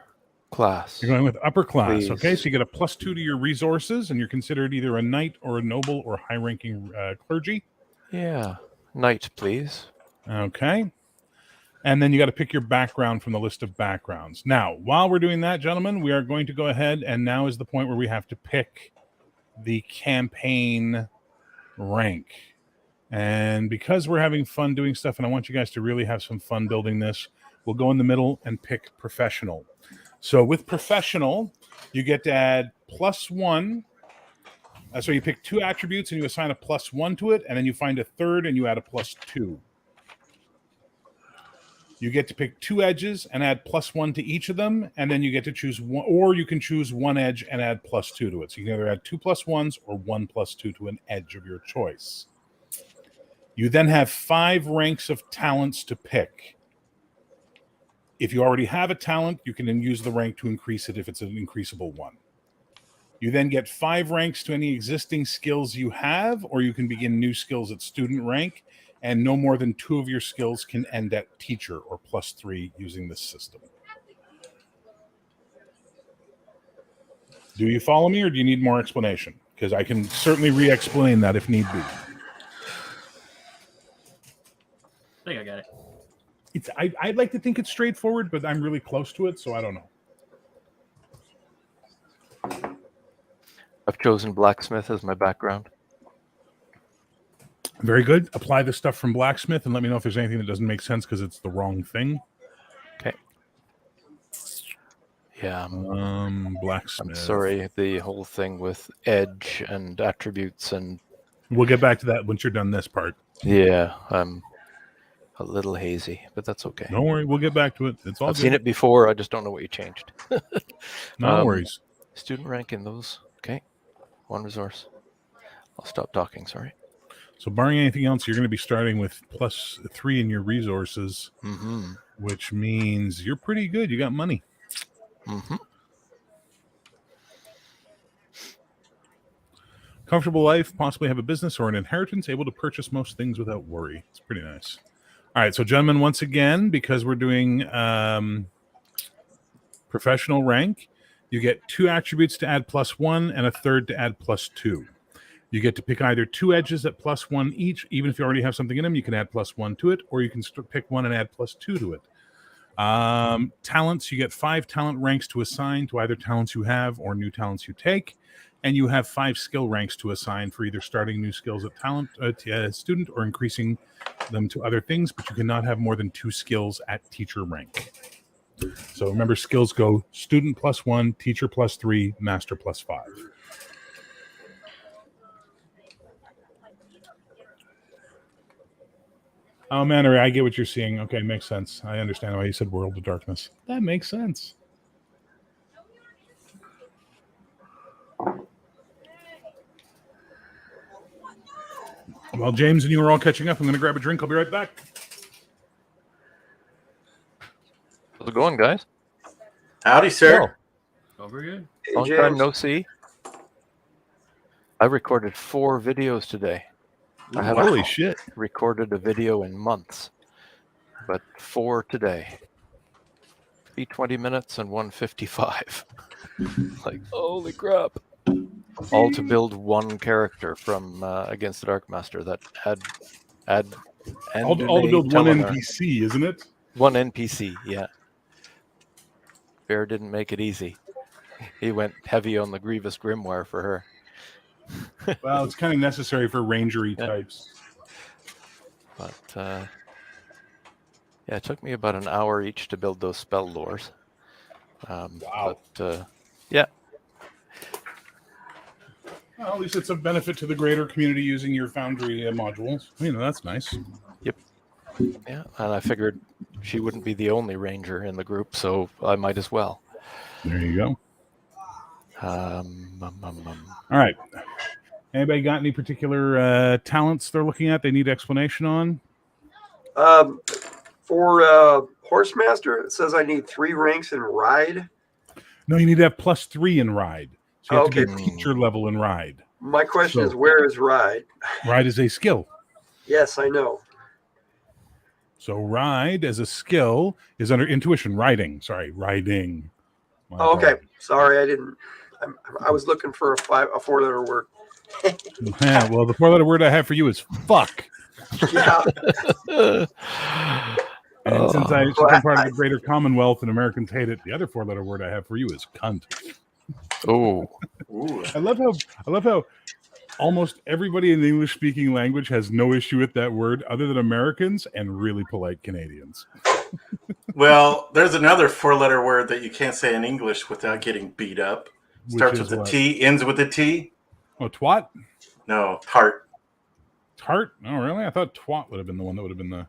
class. You're going with upper class. Please. Okay, so you get a +2 to your resources, and you're considered either a knight or a noble or high-ranking clergy. Yeah. Knight, please. Okay. And then you got to pick your background from the list of backgrounds. Now, while we're doing that, gentlemen, we are going to go ahead, and now is the point where we have to pick the campaign rank. And because we're having fun doing stuff, and I want you guys to really have some fun building this, we'll go in the middle and pick professional. So with professional, you get to add +1. So you pick 2 attributes and you assign a +1 to it, and then you find a third and you add a +2. You get to pick 2 edges and add +1 to each of them, and then you get to choose one, or you can choose 1 edge and add +2 to it. So you can either add 2 +1s or 1 +2 to an edge of your choice. You then have 5 ranks of talents to pick. If you already have a talent, you can then use the rank to increase it if it's an increasable one. You then get 5 ranks to any existing skills you have, or you can begin new skills at student rank, and no more than 2 of your skills can end at teacher or +3 using this system. Do you follow me, or do you need more explanation? Because I can certainly re-explain that if need be. I think I got it. I'd like to think it's straightforward, but I'm really close to it, so I don't know. I've chosen blacksmith as my background. Very good. Apply the stuff from blacksmith and let me know if there's anything that doesn't make sense because it's the wrong thing. Okay. Yeah, Blacksmith. I'm sorry. The whole thing with edge and attributes and We'll get back to that once you're done this part. yeah, I'm a little hazy, but that's okay. Don't worry, we'll get back to it. It's all I've good. seen it before. I just don't know what you changed. No worries. Student rank in those. Okay. 1 resource. I'll stop talking. Sorry. So barring anything else, you're going to be starting with +3 in your resources, Mm-hmm. which means you're pretty good. You got money. Mm-hmm. Comfortable life, possibly have a business or an inheritance, able to purchase most things without worry. It's pretty nice. All right, so gentlemen, once again, because we're doing professional rank, you get 2 attributes to add +1 and a third to add +2. You get to pick either 2 edges at +1 each. Even if you already have something in them, you can add +1 to it, or you can pick one and add +2 to it. Talents, you get 5 talent ranks to assign to either talents you have or new talents you take. And you have 5 skill ranks to assign for either starting new skills at talent student or increasing them to other things, but you cannot have more than 2 skills at teacher rank. So remember, skills go student +1, teacher +3, master +5. Oh, Mannery, I get what you're seeing. Okay, makes sense. I understand why you said World of Darkness. That makes sense. While James and you are all catching up, I'm going to grab a drink. I'll be right back. How's it going, guys? Howdy, sir. Oh, very good. Hey, Long James. time no see. I recorded 4 videos today. I haven't Holy shit. recorded a video in months, but 4 today. 3 20 minutes and 1:55. Like, holy crap. All to build 1 character from Against the Dark Master that had All to build one NPC, isn't it? 1 NPC, yeah. Bear didn't make it easy. He went heavy on the Grievous Grimoire for her. Well, it's kind of necessary for rangery Yeah. types. But yeah, it took me about an hour each to build those spell lores. Wow. But yeah, Well, at least it's a benefit to the greater community using your Foundry modules. That's nice. yeah, and I figured she wouldn't be the only ranger in the group, so I might as well. There you go. Um, All right. Anybody got any particular talents they're looking at they need explanation on? For Horsemaster, it says I need 3 ranks in Ride. No, you need to have +3 in Ride. So you have to Okay. be teacher level in Ride. My question So- is, where is Ride? Ride is a skill. Yes, I know. So Ride as a skill is under intuition. Riding. My Oh, okay. apologies. Sorry, I didn't. I was looking for a 4-letter word. Yeah, well, the 4-letter word I have for you is fuck. Yeah. And since I'm part of the greater Commonwealth and Americans hate it, the other 4-letter word I have for you is cunt. oh, Ooh. I love how almost everybody in the English speaking language has no issue with that word other than Americans and really polite Canadians. Well, there's another 4-letter word that you can't say in English without getting beat up. Starts Which with is a what? T, ends with a T. Oh, twat? No, tart. Tart? Oh, really? I thought twat would have been the one that would have been the.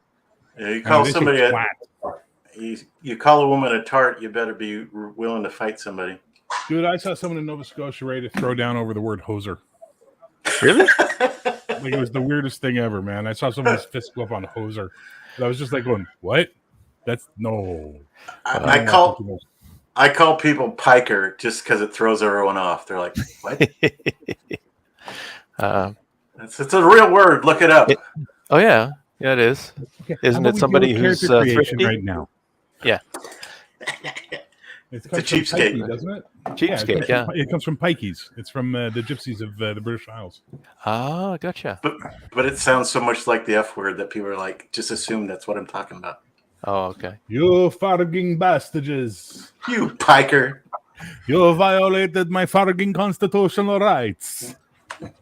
Yeah, you Oh, call they say somebody a, twat. you call a woman a tart, you better be willing to fight somebody. Dude, I saw someone in Nova Scotia ready to throw down over the word hoser. really? Like, it was the weirdest thing ever, man. I saw someone's fist go up on hoser. And I was just like going, what? That's no. I call people piker just because it throws everyone off. They're like, "What?" It's a real word. Look it up. Oh yeah, yeah, it is. Okay, Isn't how it about we somebody do a who's character creation thrifty? right now? Yeah. It's a cheapskate. Pikey, doesn't it? Cheapskate, Yeah, it comes from Pikeys. It's from the gypsies of the British Isles. Ah, gotcha. But it sounds so much like the F word that people are like, just assume that's what I'm talking about. Oh, okay. You farging bastards! You piker. You violated my farging constitutional rights.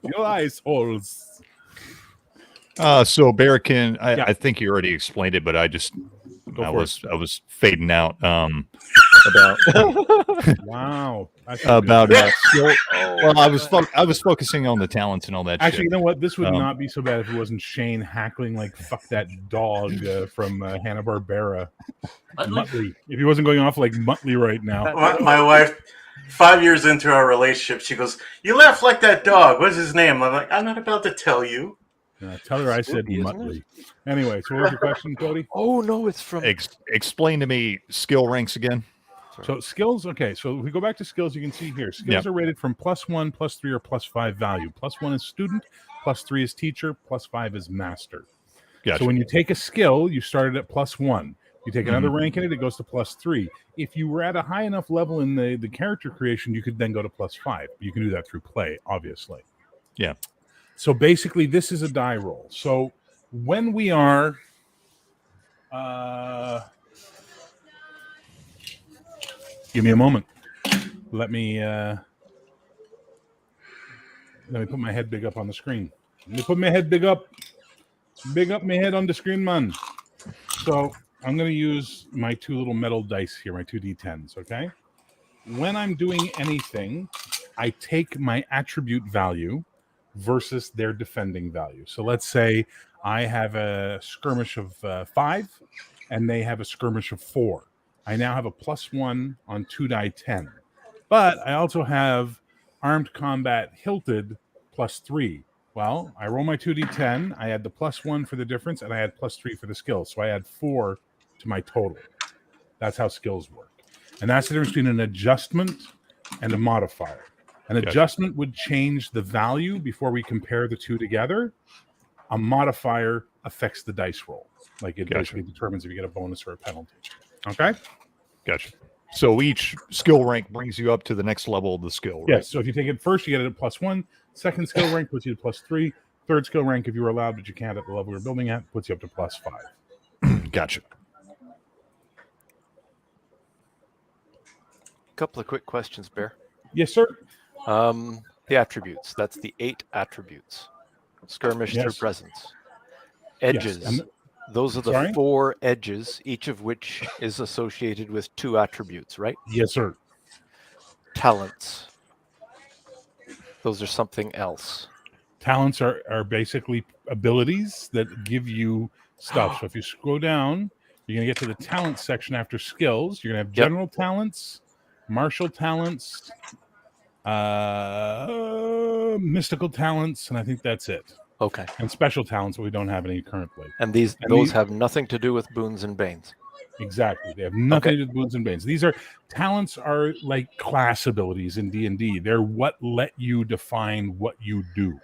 You ice holes. So Barrican, Yeah. I think you already explained it, but I for was fading out. About Wow. about skill. Well, I was focusing on the talents and all that. Actually, shit. you know what? This would Um, not be so bad if it wasn't Shane hackling like "fuck that dog" from Hanna-Barbera. Muttley. If he wasn't going off like Muttley right now. My wife, 5 years into our relationship, she goes, "You laugh like that dog. What's his name?" I'm like, "I'm not about to tell you." Tell her I said Spooky, isn't Muttley. Anyway, so what was your question, Cody? Oh no, it's from. Explain to me skill ranks again. So skills, okay. So if we go back to skills, you can see here skills are rated from +1, +3, or +5 value. +1 is student, +3 is teacher, +5 is master. Gotcha. So when you take a skill, you started at +1. You take another rank in it, it goes to +3. If you were at a high enough level in the character creation, you could then go to +5. You can do that through play, obviously. Yeah. So basically, this is a die roll. So when we are give me a moment. Let me put my head big up on the screen. Let me put my head big up. Big up my head on the screen, man. So I'm going to use my two little metal dice here, my 2d10s, okay? When I'm doing anything, I take my attribute value versus their defending value. So let's say I have a skirmish of 5 and they have a skirmish of 4. I now have a +1 on 2 die 10. But I also have armed combat hilted +3. Well, I roll my 2d10, I add the +1 for the difference, and I add +3 for the skill. So I add 4 to my total. That's how skills work. And that's the difference between an adjustment and a modifier. An adjustment would change the value before we compare the two together. A modifier affects the dice roll. Like it basically determines if you get a bonus or a penalty. Okay? Gotcha. So each skill rank brings you up to the next level of the skill, right? Yes. So if you take it first, you get it at +1. Second skill rank puts you to +3. Third skill rank, if you were allowed, but you can't at the level you're building at, puts you up to +5. Gotcha. Couple of quick questions, Bear. Yes, sir. The attributes. That's the 8 attributes. Skirmish through Yes. presence. Edges. Yes. And those are the Sorry? 4 edges, each of which is associated with 2 attributes, right? yes, sir. Talents. Those are something else. Talents are basically abilities that give you stuff. So if you scroll down, you're going to get to the talent section after skills. You're going to have general talents, martial talents, mystical talents, and I think that's it. Okay. And special talents, but we don't have any currently. And those these- have nothing to do with boons and banes. Exactly. They have nothing to do with boons and banes. These are talents are like class abilities in D&D. They're what let you define what you do.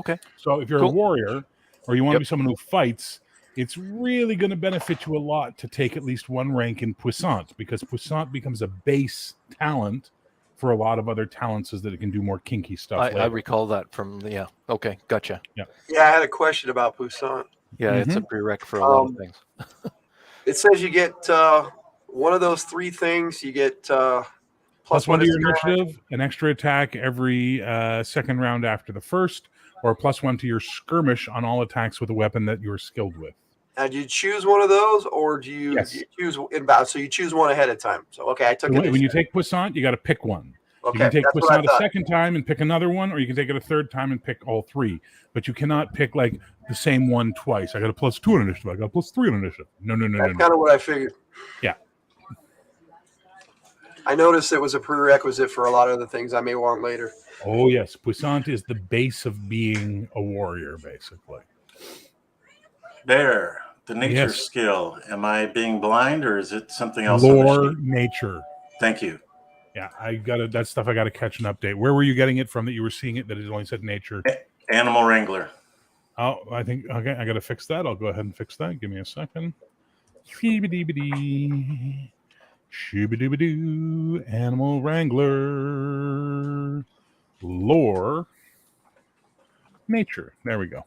Okay. So if you're a Cool. warrior or you want to be someone who fights, it's really going to benefit you a lot to take at least one rank in Puissant, because Puissant becomes a base talent for a lot of other talents, is that it can do more kinky stuff. I later. recall that from the, okay, gotcha. Yeah, I had a question about Poussin. Yeah, it's a prereq for a lot of things. It says you get one of those 3 things. You get +1 to your attack. initiative, an extra attack every second round after the first, or +1 to your skirmish on all attacks with a weapon that you're skilled with. Now, do you choose one of those, or do you, Yes. you choose in battle? So you choose one ahead of time. So okay, I took it. When you take Puissant, you got to pick one. Okay, You can take that's what I Puissant a thought. second time and pick another one, or you can take it a third time and pick all 3. But you cannot pick like the same one twice. I got a +2 on initiative. I got a +3 on initiative. No. That's kind of what I figured. Yeah. I noticed it was a prerequisite for a lot of the things I may want later. Oh yes, Puissant is the base of being a warrior, basically. There. The nature Yes. skill. Am I being blind or is it something else? Lore, nature. Thank you. Yeah, I got to that stuff. I got to catch an update. Where were you getting it from that you were seeing it that it only said nature? Animal Wrangler. Oh, I think okay. I got to fix that. I'll go ahead and fix that. Give me a second. Shibidi Shibidi Animal Wrangler lore nature. There we go.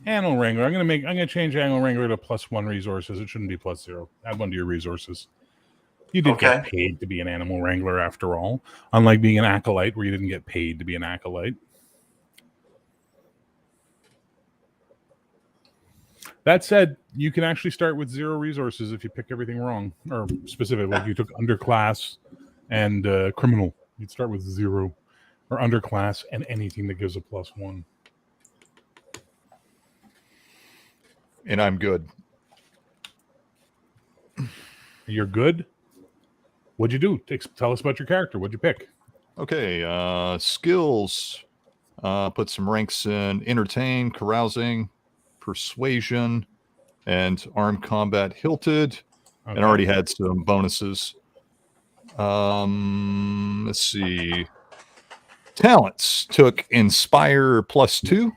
Animal Wrangler. I'm gonna change Animal Wrangler to +1 resources. It shouldn't be +0. Add 1 to your resources. You did get paid to be an Animal Wrangler after all. Unlike being an acolyte where you didn't get paid to be an acolyte. That said, you can actually start with 0 resources if you pick everything wrong. Or specifically, like you took underclass and criminal. You'd start with 0 or underclass and anything that gives a +1. And I'm good. You're good? What'd you do? Tell us about your character. What'd you pick? Okay, skills. Put some ranks in entertain, carousing, persuasion, and armed combat hilted. Okay. And already had some bonuses. Let's see. Talents took inspire +2.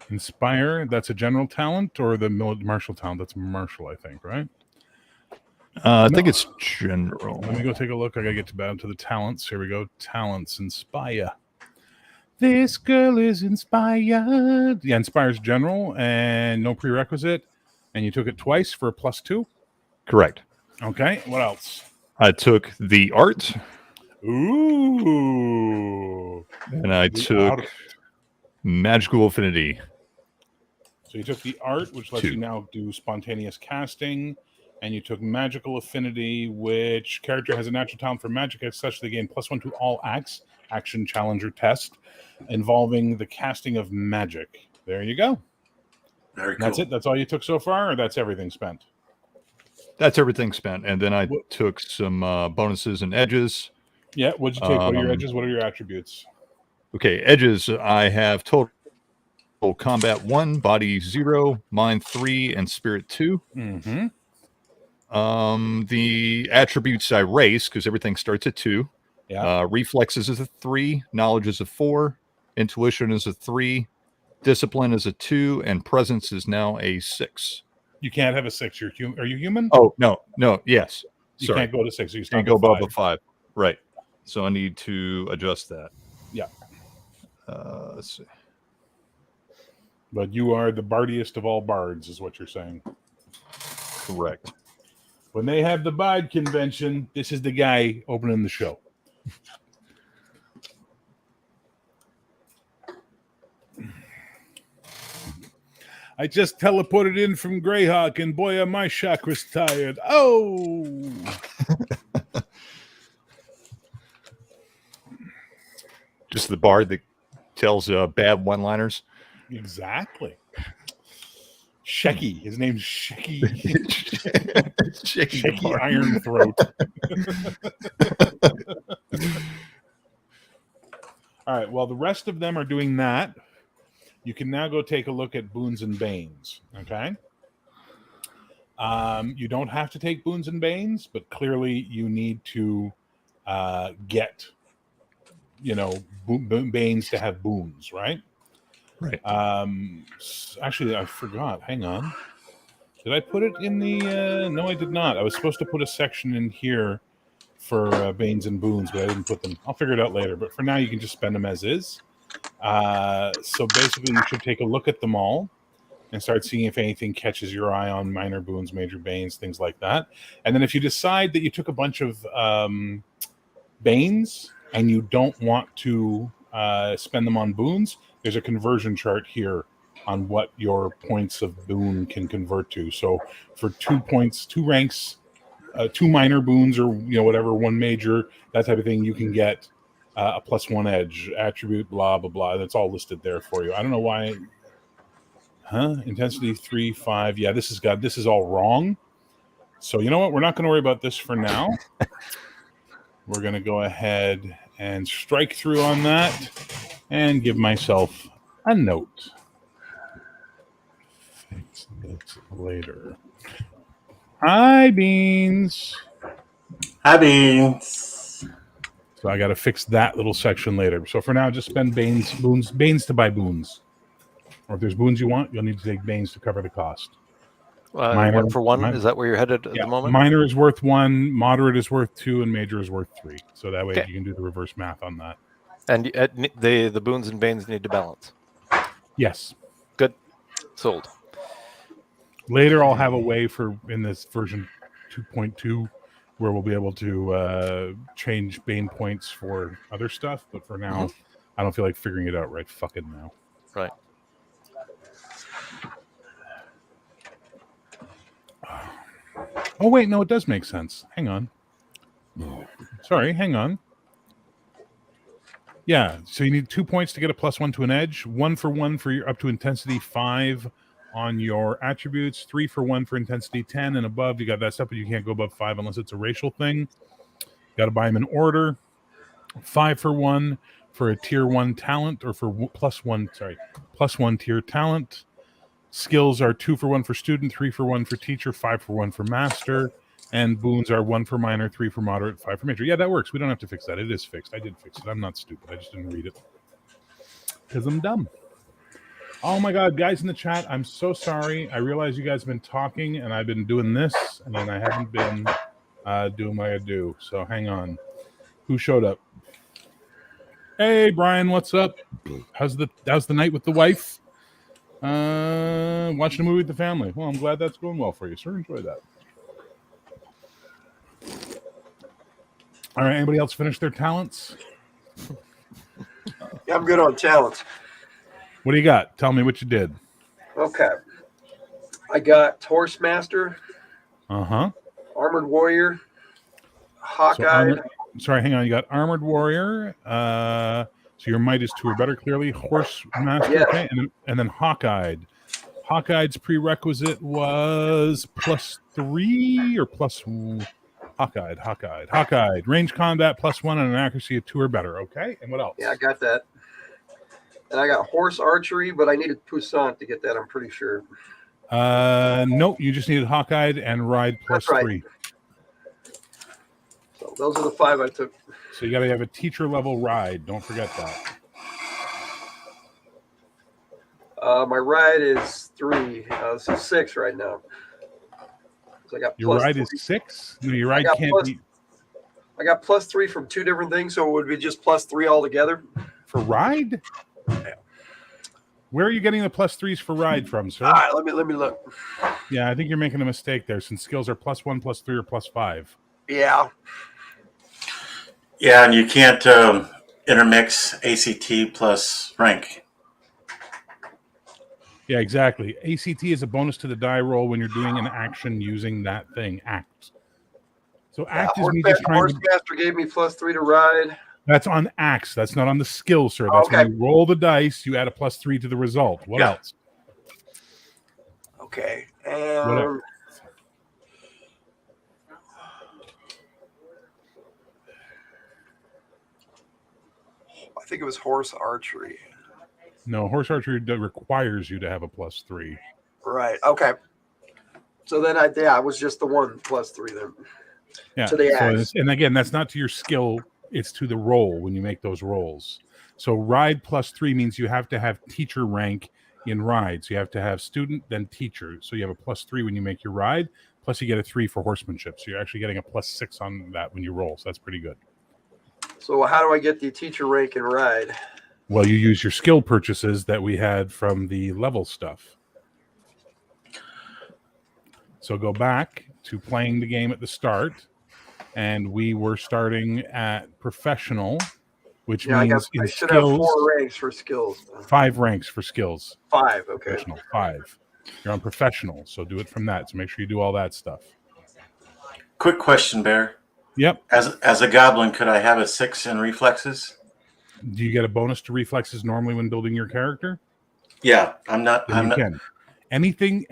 Inspire, that's a general talent or the martial talent? That's martial, I think, right? I think it's general. Let me go take a look. I gotta get to the talents. Here we go. Talents, inspire. This girl is inspired. Yeah, inspires general and no prerequisite. And you took it twice for a +2. Correct. Okay. What else? I took the art, Ooh. and I The took art. magical affinity. So you took the art, which lets 2. you now do spontaneous casting, and you took magical affinity, which character has a natural talent for magic as such they gain +1 to all acts, action, challenge, or test involving the casting of magic. There you go. Very And cool. that's it. That's all you took so far, or that's everything spent? That's everything spent. And then I What- took some bonuses and edges. Yeah. What'd you take? What are your Um, edges? What are your attributes? Okay, edges. I have total combat 1, body 0, mind 3, and spirit 2. Mm-hmm. The attributes I race because everything starts at 2. Yeah. Reflexes is a 3, knowledge is a 4, intuition is a 3, discipline is a 2, and presence is now a 6. You can't have a 6. Are you human? Oh no, yes. You Sorry, can't go to 6. You can't start go with above 5. a 5. Right. So I need to adjust that. Yeah. Let's see. But you are the bardiest of all bards, is what you're saying. Correct. When they have the Bard convention, this is the guy opening the show. I just teleported in from Greyhawk, and boy, are my chakras tired. Oh! Just the bard that tells bad one-liners. Exactly. Shecky. His name's Shecky. Shaky Shecky Iron Throat. All right. Well, the rest of them are doing that. You can now go take a look at Boons and Banes. Okay. You don't have to take Boons and Banes, but clearly you need to get, Banes to have boons, right? Right. Actually, I forgot. Hang on. Did I put it in the? No, I did not. I was supposed to put a section in here for Banes and Boons, but I didn't put them. I'll figure it out later. But for now, you can just spend them as is. So basically, you should take a look at them all and start seeing if anything catches your eye on minor boons, major banes, things like that. And then if you decide that you took a bunch of banes and you don't want to spend them on boons, there's a conversion chart here on what your points of boon can convert to. So for 2 points, 2 ranks, 2 minor boons, or whatever, 1 major, that type of thing, you can get a +1 edge attribute, blah blah blah. That's all listed there for you. I don't know why. Intensity 3, 5. Yeah, this is all wrong. So you know what? We're not going to worry about this for now. We're going to go ahead and strike through on that and give myself a note. Fix this later. Hi, Beans. Hi, Beans. So I got to fix that little section later. So for now, just spend Banes to buy boons. Or if there's boons you want, you'll need to take Banes to cover the cost. Minor, 1 for 1. Is that where you're headed at the moment? Minor is worth 1, moderate is worth 2, and major is worth 3. So that way Okay. you can do the reverse math on that. And the boons and banes need to balance. Yes. Good. Sold. Later, I'll have a way for in this version 2.2 where we'll be able to change Bane points for other stuff. But for now, I don't feel like figuring it out right fucking now. Right. Oh, wait, no, it does make sense. Hang on. Sorry, hang on. Yeah, so you need 2 points to get a +1 to an edge, 1 for 1 for your up to intensity 5 on your attributes, 3 for 1 for intensity 10 and above. You got that stuff, but you can't go above 5 unless it's a racial thing. Got to buy them in order. 5 for 1 for a tier 1 talent, or for +1 tier talent. Skills are 2 for 1 for student, 3 for 1 for teacher, 5 for 1 for master. And boons are 1 for minor, 3 for moderate, 5 for major. Yeah, that works. We don't have to fix that. It is fixed. I did fix it. I'm not stupid. I just didn't read it because I'm dumb. Oh my God, guys in the chat, I'm so sorry. I realize you guys have been talking and I've been doing this, and then I haven't been doing what I do. So hang on. Who showed up? Hey, Brian, what's up? How's the night with the wife? Watching a movie with the family. Well, I'm glad that's going well for you, sir. Enjoy that. All right, anybody else finish their talents? Yeah, I'm good on talents. What do you got? Tell me what you did. Okay. I got Horse Master, Uh-huh. Armored Warrior, Hawkeye. Sorry, hang on. You got Armored Warrior. So your might is 2 or better, clearly. Horse Master, Yeah. okay, and then Hawkeyed. Hawkeye's prerequisite was +3 or Hawkeyed. Range combat +1 and an accuracy of 2 or better. Okay, and what else? Yeah, I got that. And I got Horse Archery, but I needed Poussant to get that, I'm pretty sure. Nope. You just needed Hawkeyed and Ride That's right. +3. So those are the 5 I took. So you got to have a teacher level Ride. Don't forget that. My ride is 3. So 6 right now. So I got Your ride +3. is 6. No, your ride got can't plus- be I got +3 from 2 different things, so it would be just +3 altogether. for Ride. Where are you getting the +3s for Ride from, sir? All right, let me look. Yeah, I think you're making a mistake there, since skills are +1, +3, or +5. Yeah. Yeah, and you can't intermix ACT plus rank. Yeah, exactly. ACT is a bonus to the die roll when you're doing an action using that thing. Act. So act is me just trying Horse to. Master gave me +3 to ride. That's on acts. That's not on the skill, sir. That's Okay. when you roll the dice, you add a +3 to the result. What Yeah. else? Okay. What And else? I think it was Horse Archery. No, horse archery requires you to have a +3. Right. Okay. So then I was just the one +3 then. Yeah. To the so axe. and again, that's not to your skill, it's to the roll when you make those rolls. So Ride +3 means you have to have teacher rank in Ride. So you have to have student, then teacher. So you have a +3 when you make your Ride, plus you get a 3 for horsemanship. So you're actually getting a +6 on that when you roll. So that's pretty good. So how do I get the teacher rank in ride? Well, you use your skill purchases that we had from the level stuff. So go back to playing the game at the start, and we were starting at professional, which Yeah, means I in should have skills, 4 ranks for skills. 5 ranks for skills. 5. Okay. Professional, 5. You're on professional, so do it from that. So make sure you do all that stuff. Quick question, Bear. Yep. As a goblin, could I have a 6 in reflexes? Do you get a bonus to reflexes normally when building your character? Yeah, I'm not. Then I'm you not. can. anything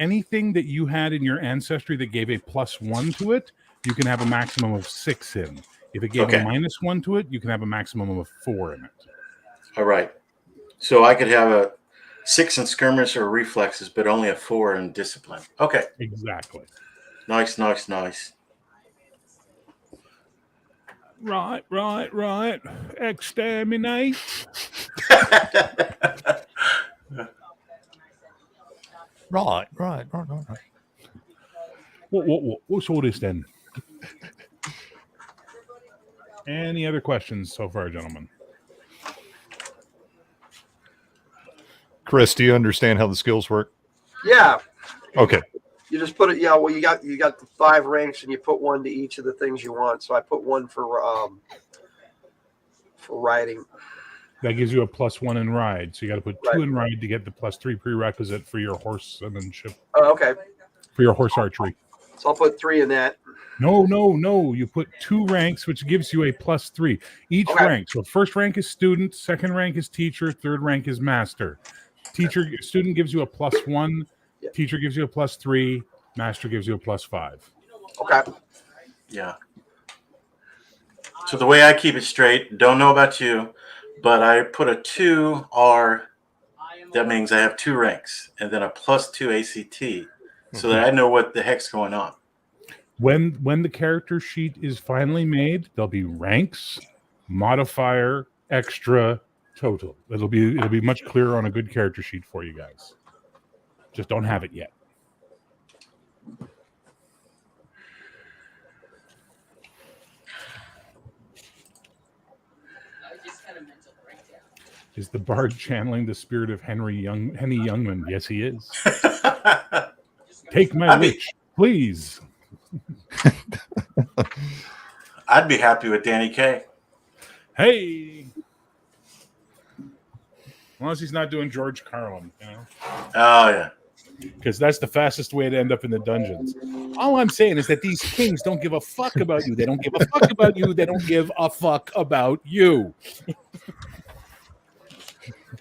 that you had in your ancestry that gave a +1 to it, you can have a maximum of 6 in. If it gave a Okay. -1 to it, you can have a maximum of 4 in it. All right. So I could have a 6 in skirmish or reflexes, but only a 4 in discipline. Okay. Exactly. Nice. Right. Exterminate. Right. What's all this then? Any other questions so far, gentlemen? Chris, do you understand how the skills work? Yeah. Okay. You just put it. Yeah. Well, you got the 5 ranks, and you put 1 to each of the things you want. So I put 1 for riding. That gives you a +1 in ride. So you got to put 2 Right. in ride to get the +3 prerequisite for your horsemanship, Oh, okay. for your horse archery. So I'll put 3 in that. No. You put 2 ranks, which gives you a +3. Each Okay. rank. So first rank is student, second rank is teacher, third rank is master. Student gives you a +1, Yeah. teacher gives you a +3, master gives you a +5. Okay. Yeah. So the way I keep it straight, don't know about you, but I put a 2R. That means I have 2 ranks and then a +2 ACT, so that I know what the heck's going on. When the character sheet is finally made, there'll be ranks, modifier, extra, total. It'll be much clearer on a good character sheet for you guys. Just don't have it yet. Is the bard channeling the spirit of Henny Youngman? Yes, he is. Take my witch, please. I'd be happy with Danny Kaye. Hey. Unless he's not doing George Carlin, you know? Oh yeah. Because that's the fastest way to end up in the dungeons. All I'm saying is that these kings don't give a fuck about you. They don't give a fuck about you. They don't give a fuck about you.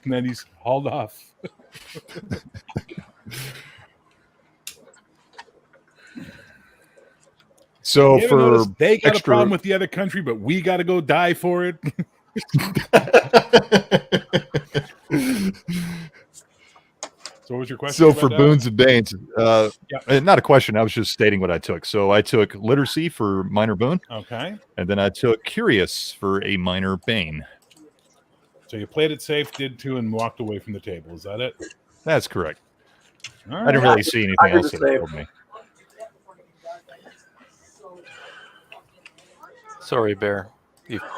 And then he's hauled off. So You ever for notice they got extra- a problem with the other country, but we got to go die for it. So what was your question? So about for that? boons and banes, Yeah. not a question. I was just stating what I took. So I took literacy for minor boon, Okay. and then I took curious for a minor bane. So you played it safe, did 2, and walked away from the table. Is that it? That's correct. All I didn't right. really see I anything did else the that same. killed me. Sorry, Bear.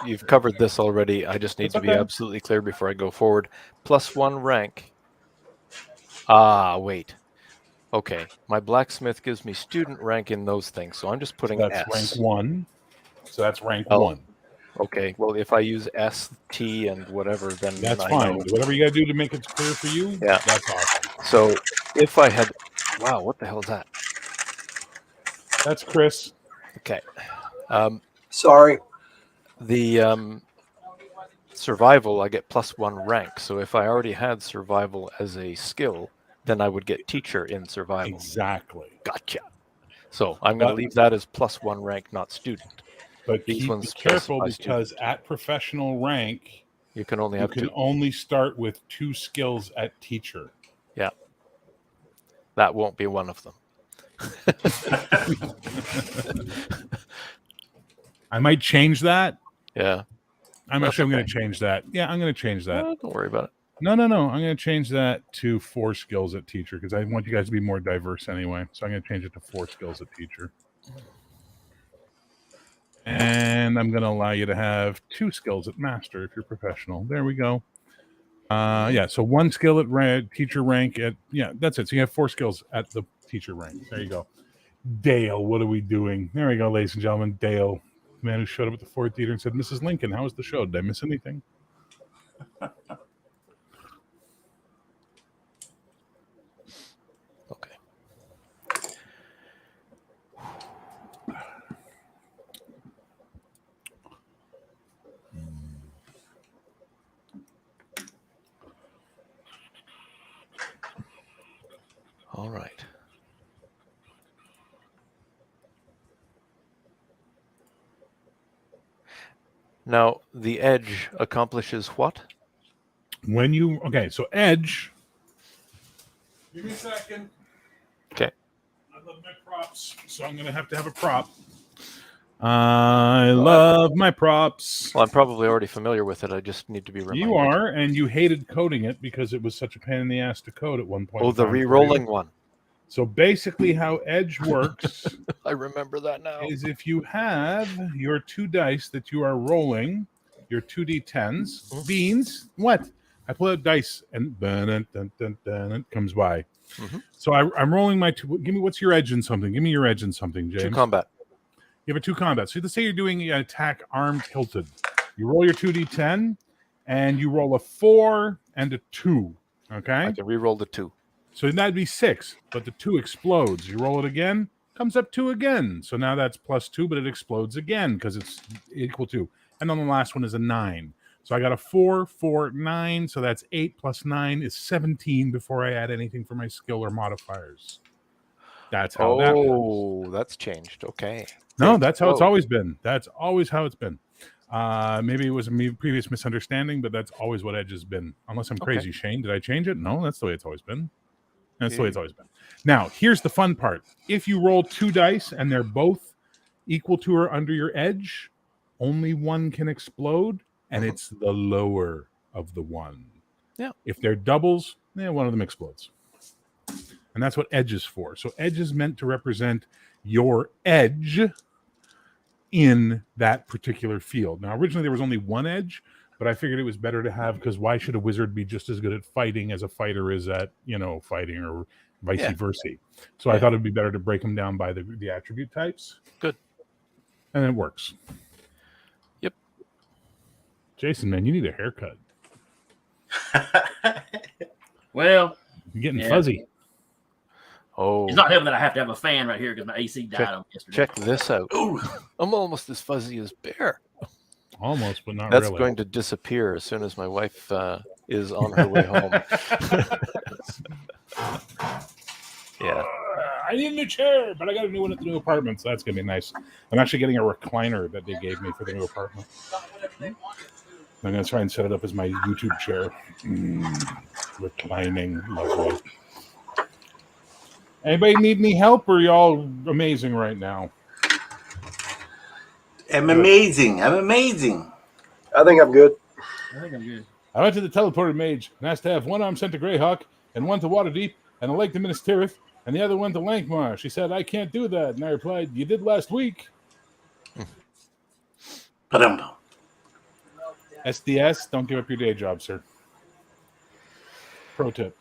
You've covered this already. I just need That's to be okay. absolutely clear before I go forward. +1 rank. Ah, wait. Okay, my blacksmith gives me student rank in those things, so I'm just putting That's S. rank 1. So that's rank Oh. 1. Okay, well, if I use S, T, and whatever, then That's I fine. know. Whatever you got to do to make it clear for you, Yeah. that's awesome. So if I had, wow, what the hell is that? That's Chris. Okay, Sorry. the survival, I get +1 rank. So if I already had survival as a skill, then I would get teacher in survival. Exactly. Gotcha. So I'm going to leave that as +1 rank, not student. But These be ones careful specify because student. at professional rank, You can only you have can 2. only start with 2 skills at teacher. Yeah. That won't be one of them. I might change that. Yeah. I'm That's going okay. to change that. Yeah, I'm going to change that. Don't worry about it. No. I'm going to change that to 4 skills at teacher because I want you guys to be more diverse anyway. So I'm going to change it to 4 skills at teacher. And I'm going to allow you to have 2 skills at master if you're professional. There we go. Yeah, so 1 skill at teacher rank at, yeah, that's it. So you have 4 skills at the teacher rank. There you go. Dale, what are we doing? There we go, ladies and gentlemen. Dale, the man who showed up at the Ford Theater and said, Mrs. Lincoln, how was the show? Did I miss anything? Okay. All Now, the edge accomplishes what? When you so edge. Give me a second. Okay. I love my props, so I'm gonna have to have a prop. I love my props. Well, I'm probably already familiar with it. I just need to be reminded. You are, and you hated coding it because it was such a pain in the ass to code at one point. Oh, in the time for you. re-rolling one. So basically, how edge works I remember that now. is if you have your 2 dice that you are rolling, your 2d10s, beans. What? I pull out dice, and dun, dun, dun, dun, it comes by. Mhm. So I'm rolling my 2. Give me what's your edge in something? Give me your edge in something, James. 2 combat. You have a 2 combat. So let's say you're doing an attack arm tilted. You roll your 2d10, and you roll a 4 and a 2. Okay. I can re-roll the 2. So that'd be 6, but the 2 explodes. You roll it again, comes up 2 again. So now that's +2, but it explodes again because it's equal to. And then the last one is a 9. So I got a 4, 4, 9. So that's 8 plus 9 is 17 before I add anything for my skill or modifiers. That's how that works. Oh, that's changed. Okay. No, that's how it's Whoa. always been. That's always how it's been. Maybe it was a previous misunderstanding, but that's always what edge has been. Unless I'm crazy, Shane. Did I change it? No, that's the way it's always been. That's the way it's always been. Now, here's the fun part. If you roll 2 dice and they're both equal to or under your edge, only one can explode, and it's the lower of the one. Yeah. If they're doubles, one of them explodes. And that's what edge is for. So edge is meant to represent your edge in that particular field. Now, originally there was only one edge, but I figured it was better to have, because why should a wizard be just as good at fighting as a fighter is at, fighting, or vice versa? So I thought it'd be better to break them down by the attribute types. Good. And it works. Yep. Jason, man, you need a haircut. Well, You're getting fuzzy. Oh, it's not helping that I have to have a fan right here because my AC died on yesterday. check this out. I'm almost as fuzzy as Bear. Almost, but not That's really. going to disappear as soon as my wife is on her way home. Yeah. I need a new chair, but I got a new one at the new apartment, so that's gonna be nice. I'm actually getting a recliner that they gave me for the new apartment. I'm gonna try and set it up as my YouTube chair. Reclining, lovely. Anybody need any help, or are y'all amazing right now? I'm amazing. I'm amazing. I think I'm good. I think I'm good. I went to the teleported mage and asked to have one arm sent to Greyhawk and one to Waterdeep and a leg to Minas Tirith and the other one to Lankmar. She said, I can't do that. And I replied, you did last week. But SDS, don't give up your day job, sir. Pro tip.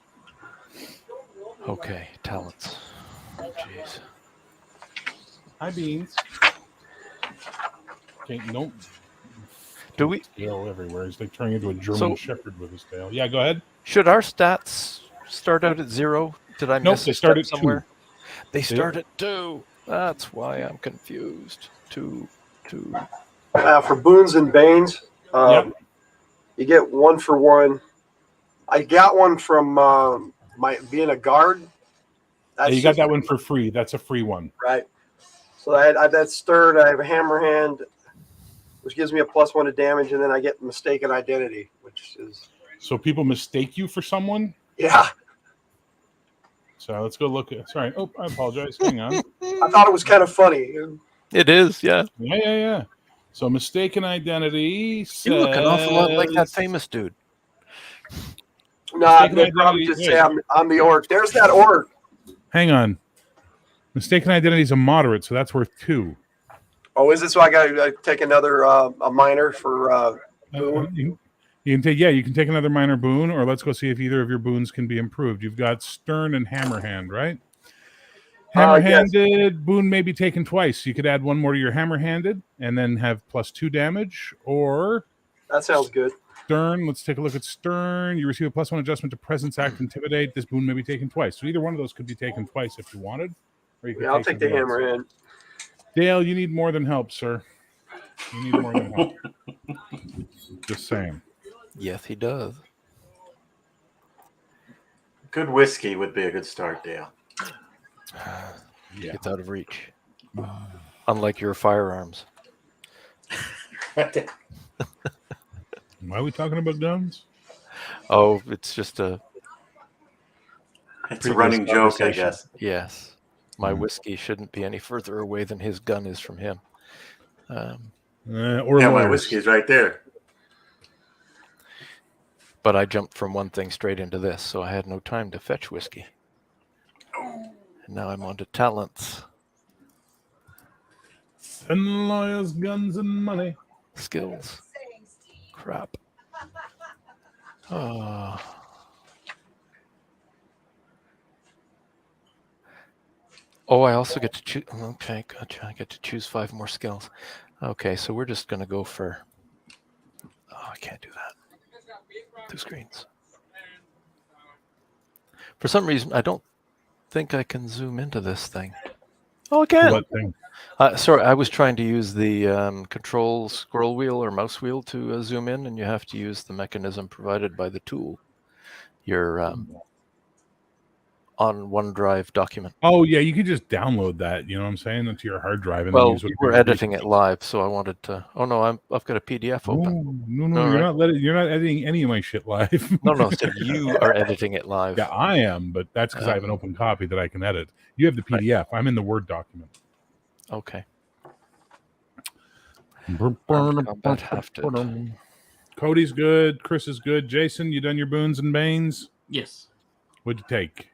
Okay, talents. Jeez. Hi, Beans. Okay, nope. Do we? Tail everywhere. He's like turning into a German shepherd with his tail. Yeah, go ahead. Should our stats start out at 0? Did I Nope, miss they a start step at 2. somewhere? They start at 2. That's why I'm confused. 2. For boons and banes, you get 1 for 1. I got one from my being a guard. Yeah, you got that one for free. That's a free one. Right. So I had that stirred. I have a hammer hand, which gives me a +1 to damage, and then I get mistaken identity, which is. So people mistake you for someone? Yeah. So let's go look at. Sorry. Oh, I apologize. Hang on. I thought it was kind of funny. It is, yeah. Yeah. So mistaken identity. Says, You look an awful lot like that famous dude. No, they probably just say I'm the orc. There's that orc. Hang on. Mistaken identity is a moderate, so that's worth 2. Oh, is it? So I got to take another a minor for boon? You can take another minor boon, or let's go see if either of your boons can be improved. You've got Stern and Hammerhand, right? Hammerhanded boon may be taken twice. You could add 1 more to your Hammerhanded and then have +2 damage, or That sounds good. Stern. Let's take a look at Stern. You receive a +1 adjustment to Presence, Act, Intimidate. This boon may be taken twice. So either one of those could be taken twice if you wanted. Or you could I'll take the something else. hammerhand. Dale, you need more than help, sir. You need more than help. Just saying. Yes, he does. good whiskey would be a good start, Dale. Yeah. Gets out of reach. Unlike your firearms. Why are we talking about guns? Oh, it's just a It's a previous running joke, I conversation. guess. Yes. My Hmm. whiskey shouldn't be any further away than his gun is from him. Or Yeah, my lawyers. whiskey's right there. But I jumped from one thing straight into this, so I had no time to fetch whiskey. And now I'm on to talents, And lawyers, guns, and money. skills. Crap. Oh. Oh, I also get to choose. Okay, gotcha. I get to choose 5 more skills. Okay, so we're just going to go for. Oh, I can't do that. 2 screens. For some reason, I don't think I can zoom into this thing. Oh, I can. What thing? Sorry, I was trying to use the control scroll wheel or mouse wheel to zoom in, and you have to use the mechanism provided by the tool. Your on OneDrive document. Oh, yeah, you could just download that, you know what I'm saying, into your hard drive. And Well, then use we what were you're editing it live, so I wanted to. Oh no, I've got a PDF open. No, All you're right. not you're not editing any of my shit live. No, so you are editing it live. Yeah, I am, but that's because I have an open copy that I can edit. You have the PDF. I'm in the Word document. Okay. Combat hafted. Cody's good. Chris is good. Jason, you done your boons and banes? Yes. What'd you take?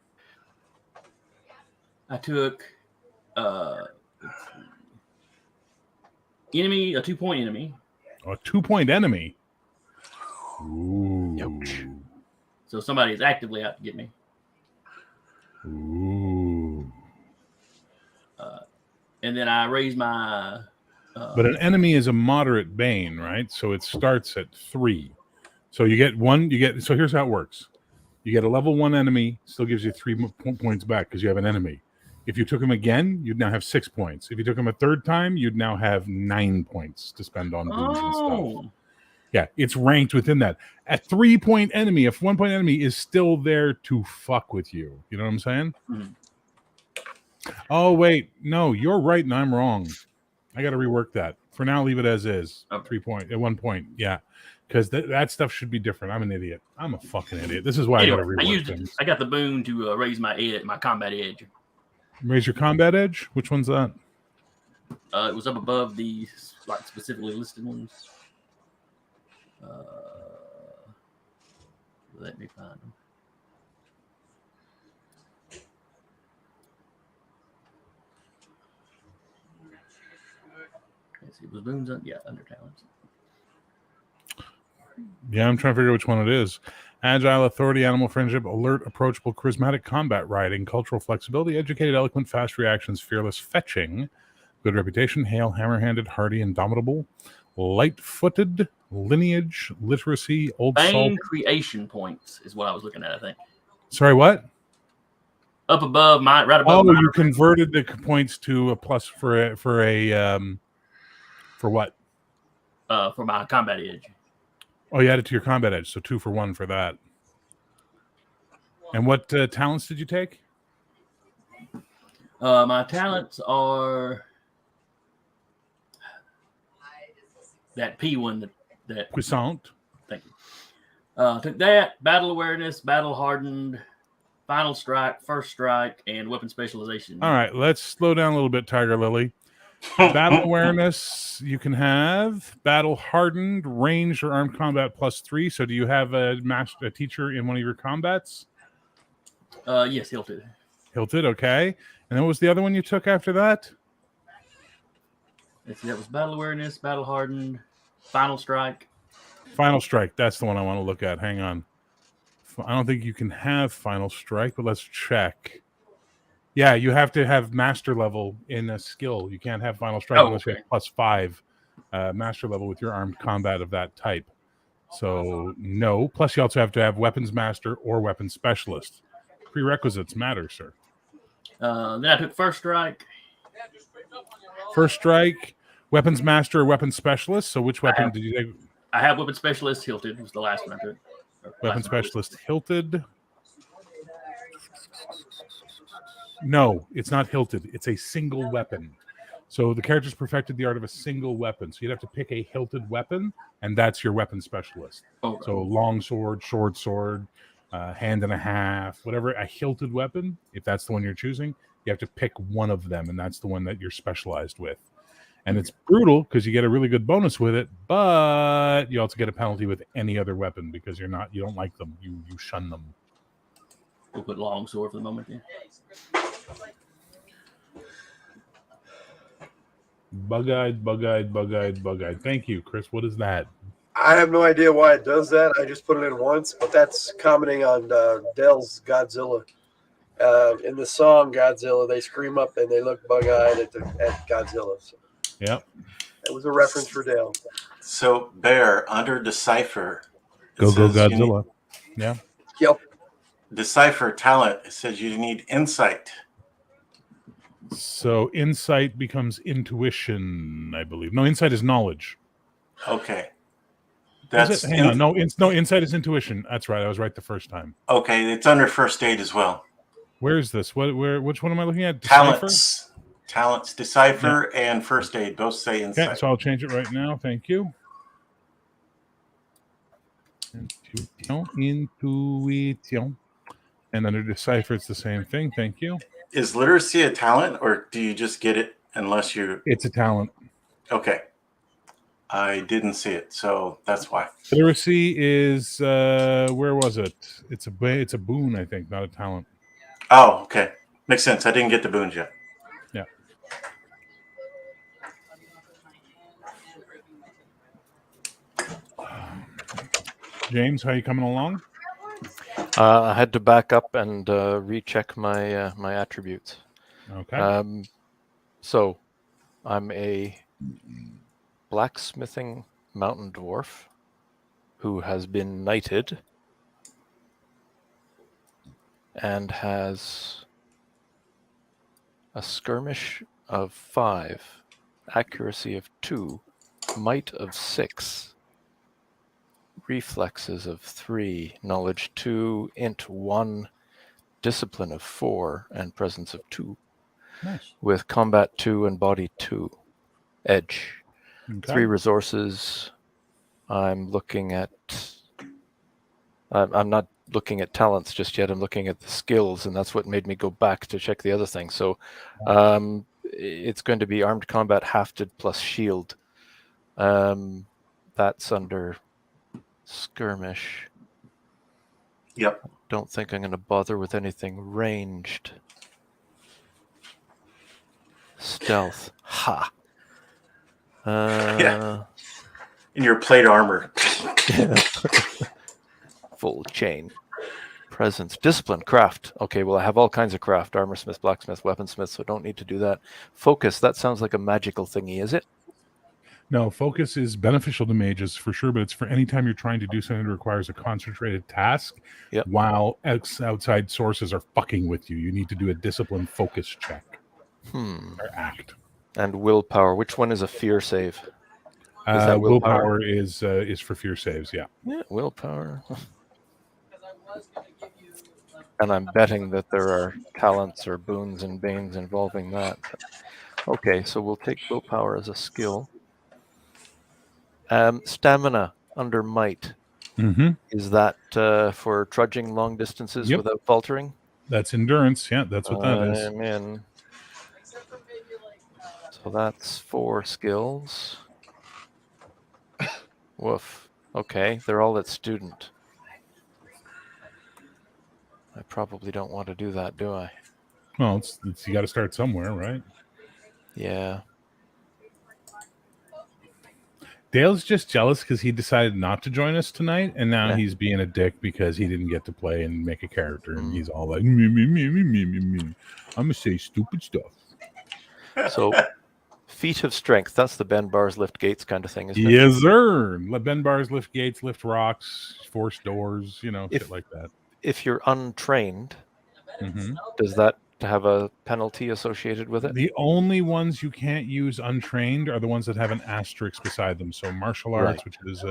I took enemy, a 2-point enemy. A 2-point enemy. Ooh. Ouch. So somebody is actively out to get me. Ooh. And then I raised my. But an enemy is a moderate bane, right? So it starts at 3. So you get one. So here's how it works. You get a level 1 enemy, still gives you 3 points back because you have an enemy. If you took him again, you'd now have 6 points. If you took him a third time, you'd now have 9 points to spend on boons and stuff. Yeah, it's ranked within that. A 3-point enemy, a 1-point enemy is still there to fuck with you. You know what I'm saying? Mhm. Oh, wait. No, you're right and I'm wrong. I got to rework that. For now, leave it as is. Okay. 3 point, at 1 point. Yeah. Because that stuff should be different. I'm an idiot. I'm a fucking idiot. This is why I got to rework things. I got the boon to raise my combat edge. Raise your combat edge? Which one's that? It was up above the specifically listed ones. Let me find them. Let's see, was boons under talents. Yeah, I'm trying to figure out which one it is. Agile, authority, animal friendship, alert, approachable, charismatic, combat riding, cultural flexibility, educated, eloquent, fast reactions, fearless, fetching, good reputation, hale, hammer-handed, hardy, indomitable, light-footed, lineage, literacy, old Bane salt. creation points is what I was looking at, I think. Sorry, what? Up above my right above. Oh, you converted the points to a plus for what? For my combat edge. Oh, you added to your combat edge, so 2 for 1 for that. And what talents did you take? My talents are that P one that Puissant. Thank you. Took that, battle awareness, battle hardened, final strike, first strike, and weapon specialization. All right, let's slow down a little bit, Tiger Lily. Battle awareness, you can have battle hardened, ranged or armed combat +3. So, do you have a teacher in one of your combats? Yes, hilted. Hilted, okay. And then what was the other one you took after that? Let's see, that was battle awareness, battle hardened, final strike. Final strike. That's the one I want to look at. Hang on. I don't think you can have final strike, but let's check. Yeah, you have to have master level in a skill. You can't have final strike unless you have +5 master level with your armed combat of that type. So no. Plus, you also have to have weapons master or weapons specialist. Prerequisites matter, sir. Then I took first strike. First strike, weapons master or weapons specialist. So which weapon did you take? I have weapon specialist hilted. Was the last one I took. Weapon specialist hilted. No, it's not hilted. It's a single weapon. So the character's perfected the art of a single weapon. So you'd have to pick a hilted weapon, and that's your weapon specialist. Oh, So long sword, short sword, hand and a half, whatever, a hilted weapon, if that's the one you're choosing, you have to pick one of them, and that's the one that you're specialized with. And it's brutal because you get a really good bonus with it, but you also get a penalty with any other weapon because you don't like them. You shun them. we'll put longsword for the moment. Then. Bug-eyed, bug-eyed, bug-eyed, bug-eyed. Thank you, Chris. What is that? I have no idea why it does that. I just put it in once, but that's commenting on Dell's Godzilla. In the song Godzilla, they scream up and they look bug-eyed at Godzilla. So Yep. it was a reference for Dell. So, Bear, under Decipher, it Go says you Godzilla. Yeah. Yep. Decipher talent, it says you need insight. So insight becomes intuition, I believe. No, insight is knowledge. Okay. Is That's it? Hang on. No, insight is intuition. That's right. I was right the first time. okay. It's under first aid as well. Where is this? Which one am I looking at? Decipher? Talents, Decipher, and first aid both say insight. Okay, so I'll change it right now. Thank you. Intuition. And under Decipher, it's the same thing. Thank you. Is literacy a talent, or do you just get it unless you? It's a talent. Okay. I didn't see it, so that's why. Literacy is where was it? It's a boon, I think, not a talent. Oh, okay. Makes sense. I didn't get the boons yet. Yeah. James, how you coming along? I had to back up and recheck my my attributes. Okay. So I'm a blacksmithing mountain dwarf who has been knighted and has a skirmish of 5, accuracy of 2, might of 6, reflexes of 3, knowledge 2, int 1, discipline of 4, and presence of 2. Nice. With combat 2 and body 2. Edge. Okay. 3 resources. I'm looking at... I'm not looking at talents just yet. I'm looking at the skills, and that's what made me go back to check the other thing. So it's going to be armed combat hafted plus shield. That's under skirmish. Yep. Don't think I'm going to bother with anything ranged. Stealth. Ha. Yeah. In your plate armor. Full chain. Presence. Discipline. Craft. Okay, well, I have all kinds of craft. Armorsmith, blacksmith, weaponsmith, so don't need to do that. Focus. That sounds like a magical thingy, is it? No, focus is beneficial to mages for sure, but it's for any time you're trying to do something that requires a concentrated task. Yep. While outside sources are fucking with you, you need to do a discipline focus check or act. And willpower. Which one is a fear save? Is that willpower? Willpower is for fear saves. Yeah. Yeah, willpower. And I'm betting that there are talents or boons and banes involving that. Okay, so we'll take willpower as a skill. Stamina under might. Mm-hmm. Is that for trudging long distances Yep. without faltering? That's endurance. Yeah, that's what that is. I'm in. So that's 4 skills. Woof. Okay, they're all at student. I probably don't want to do that, do I? Well, it's you got to start somewhere, right? Yeah. Dale's just jealous because he decided not to join us tonight, and now Yeah. he's being a dick because he didn't get to play and make a character, and he's all like, me. I'm gonna say stupid stuff. So, feat of strength. That's the bend bars, lift gates kind of thing, isn't it? Yes, sir. Bend bars, lift gates, lift rocks, force doors, If- shit like that. If you're untrained, Mhm. does that have a penalty associated with it? The only ones you can't use untrained are the ones that have an asterisk beside them. So martial arts, Right. which is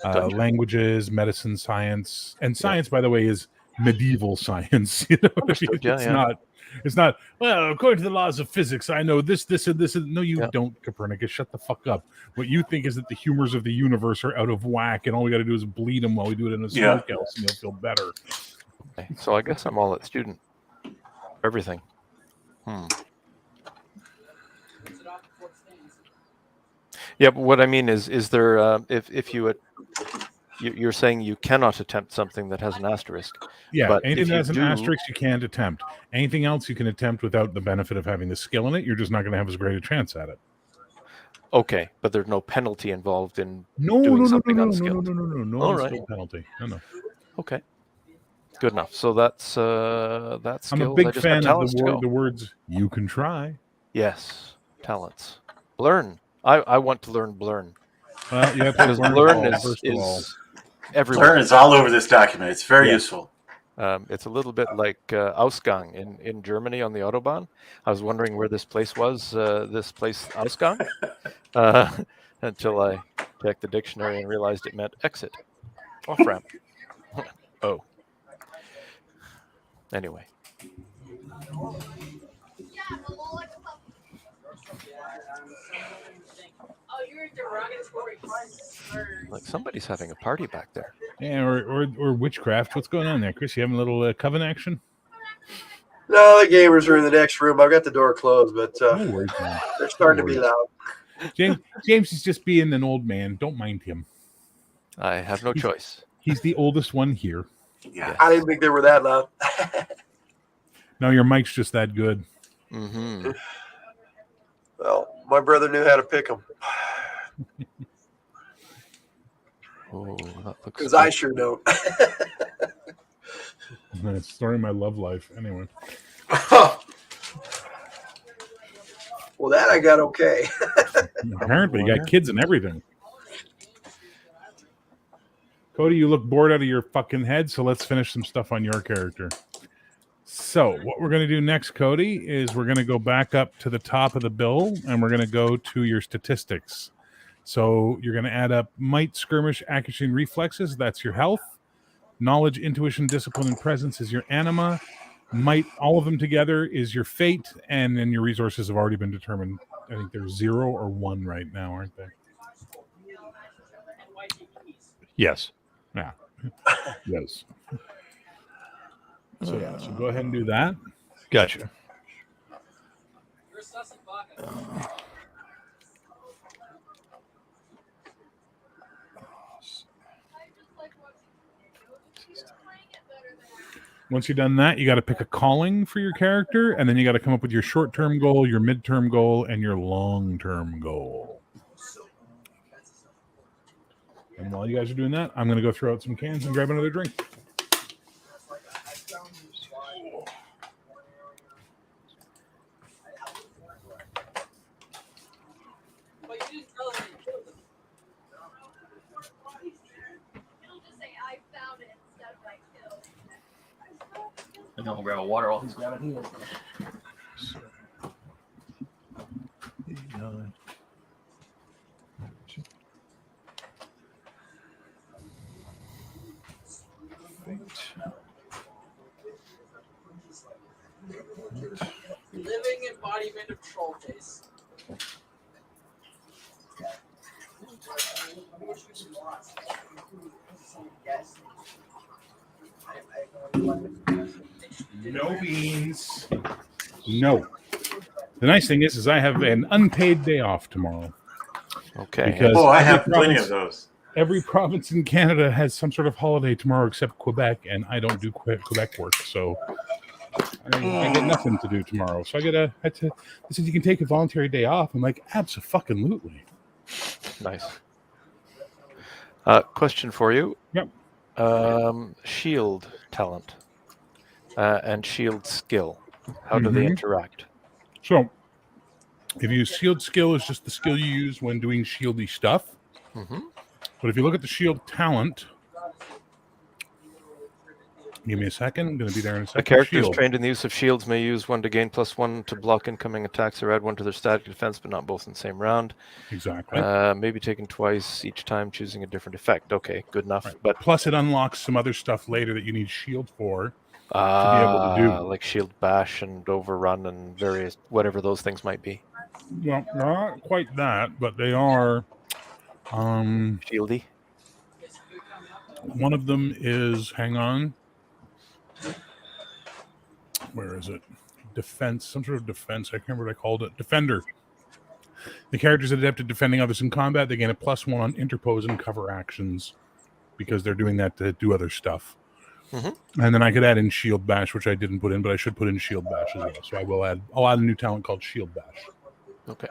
Gotcha. languages, medicine, science, and science, by the way, is medieval science. You know, Understood, yeah, it's yeah. not. It's not. Well, according to the laws of physics, I know this, and this. No, you Yeah. don't, Copernicus. Shut the fuck up. What you think is that the humors of the universe are out of whack, and all we got to do is bleed them while we do it in a Yeah. smokehouse, and you'll feel better. Okay, so I guess I'm all at student. Everything. Yeah, but what I mean is there if you're saying you cannot attempt something that has an asterisk. Yeah, But anything if that you has an do- asterisk, you can't attempt. Anything else you can attempt without the benefit of having the skill in it, you're just not going to have as great a chance at it. Okay, but there's no penalty involved in. No, Doing no, no, something no, no, no, unskilled. no All unskilled right. penalty. No. Okay, good enough. So that's I'm a skills. big I just fan have of talents the to word, go. the words "you can try." Yes, talents. Blurn. I want to learn Blurn Well, you have to because learn Blurn it all, first of all. is everywhere. Learn is all over this document. It's very Yeah. useful. It's a little bit like Ausgang in Germany on the Autobahn. I was wondering where this place was, this place Ausgang, until I checked the dictionary and realized it meant exit, off ramp. Oh. Anyway, like somebody's having a party back there. Yeah, or witchcraft. What's going on there, Chris? You having a little coven action? No, the gamers are in the next room. I've got the door closed, but No worries, man. they're starting to be loud. James is just being an old man. Don't mind him. I have no choice. He's the oldest one here. Yeah. I didn't think they were that loud. No, your mic's just that good. Mm-hmm. Well, my brother knew how to pick them Oh, that looks because good. I sure don't. It's story of my love life. Anyway, Well, that I got okay. apparently you got kids and everything. Cody, you look bored out of your fucking head, so let's finish some stuff on your character. So what we're going to do next, Cody, is we're going to go back up to the top of the bill, and we're going to go to your statistics. So you're going to add up might, skirmish, accuracy, and reflexes. That's your health. Knowledge, intuition, discipline, and presence is your anima. Might, all of them together, is your fate, and then your resources have already been determined. I think they're 0 or 1 right now, aren't they? Yes. Yeah. Yes. So yeah, so go ahead and do that. Gotcha. Once you've done that, you got to pick a calling for your character, and then you got to come up with your short-term goal, your mid-term goal, and your long-term goal. And while you guys are doing that, I'm going to go throw out some cans and grab another drink. I'm gonna grab a water while he's grabbing his. Living embodiment of troll face. No beans. No. The nice thing is I have an unpaid day off tomorrow. Okay. Because Oh, I every have plenty province- of those. Every province in Canada has some sort of holiday tomorrow except Quebec, and I don't do Quebec work, so I get nothing to do tomorrow. So they said, you can take a voluntary day off. I'm like, abso-fucking-lutely. Nice. Question for you. Yep. Shield talent and shield skill. How do they Mhm. interact? So if you use shield skill, is just the skill you use when doing shieldy stuff. Mm-hmm. But if you look at the shield talent, Give me a second. I'm going to be there in a The second. characters Shield. trained in the use of shields may use one to gain +1 to block incoming attacks or add one to their static defense, but not both in the same round. Exactly. Maybe taken twice each time, choosing a different effect. Okay, good enough. Right. But Plus, it unlocks some other stuff later that you need shield for to be able to do. like shield bash and overrun and various whatever those things might be. Well, not quite that, but they are. Shieldy. One of them is, hang on. Where is it? Defense, some sort of defense. I can't remember what I called it. Defender. The characters that adept at defending others in combat, they gain a +1 on interpose and cover actions because they're doing that to do other stuff. And then I could add in Shield Bash, which I didn't put in, but I should put in Shield Bash as well. So I'll add a new talent called Shield Bash. Okay.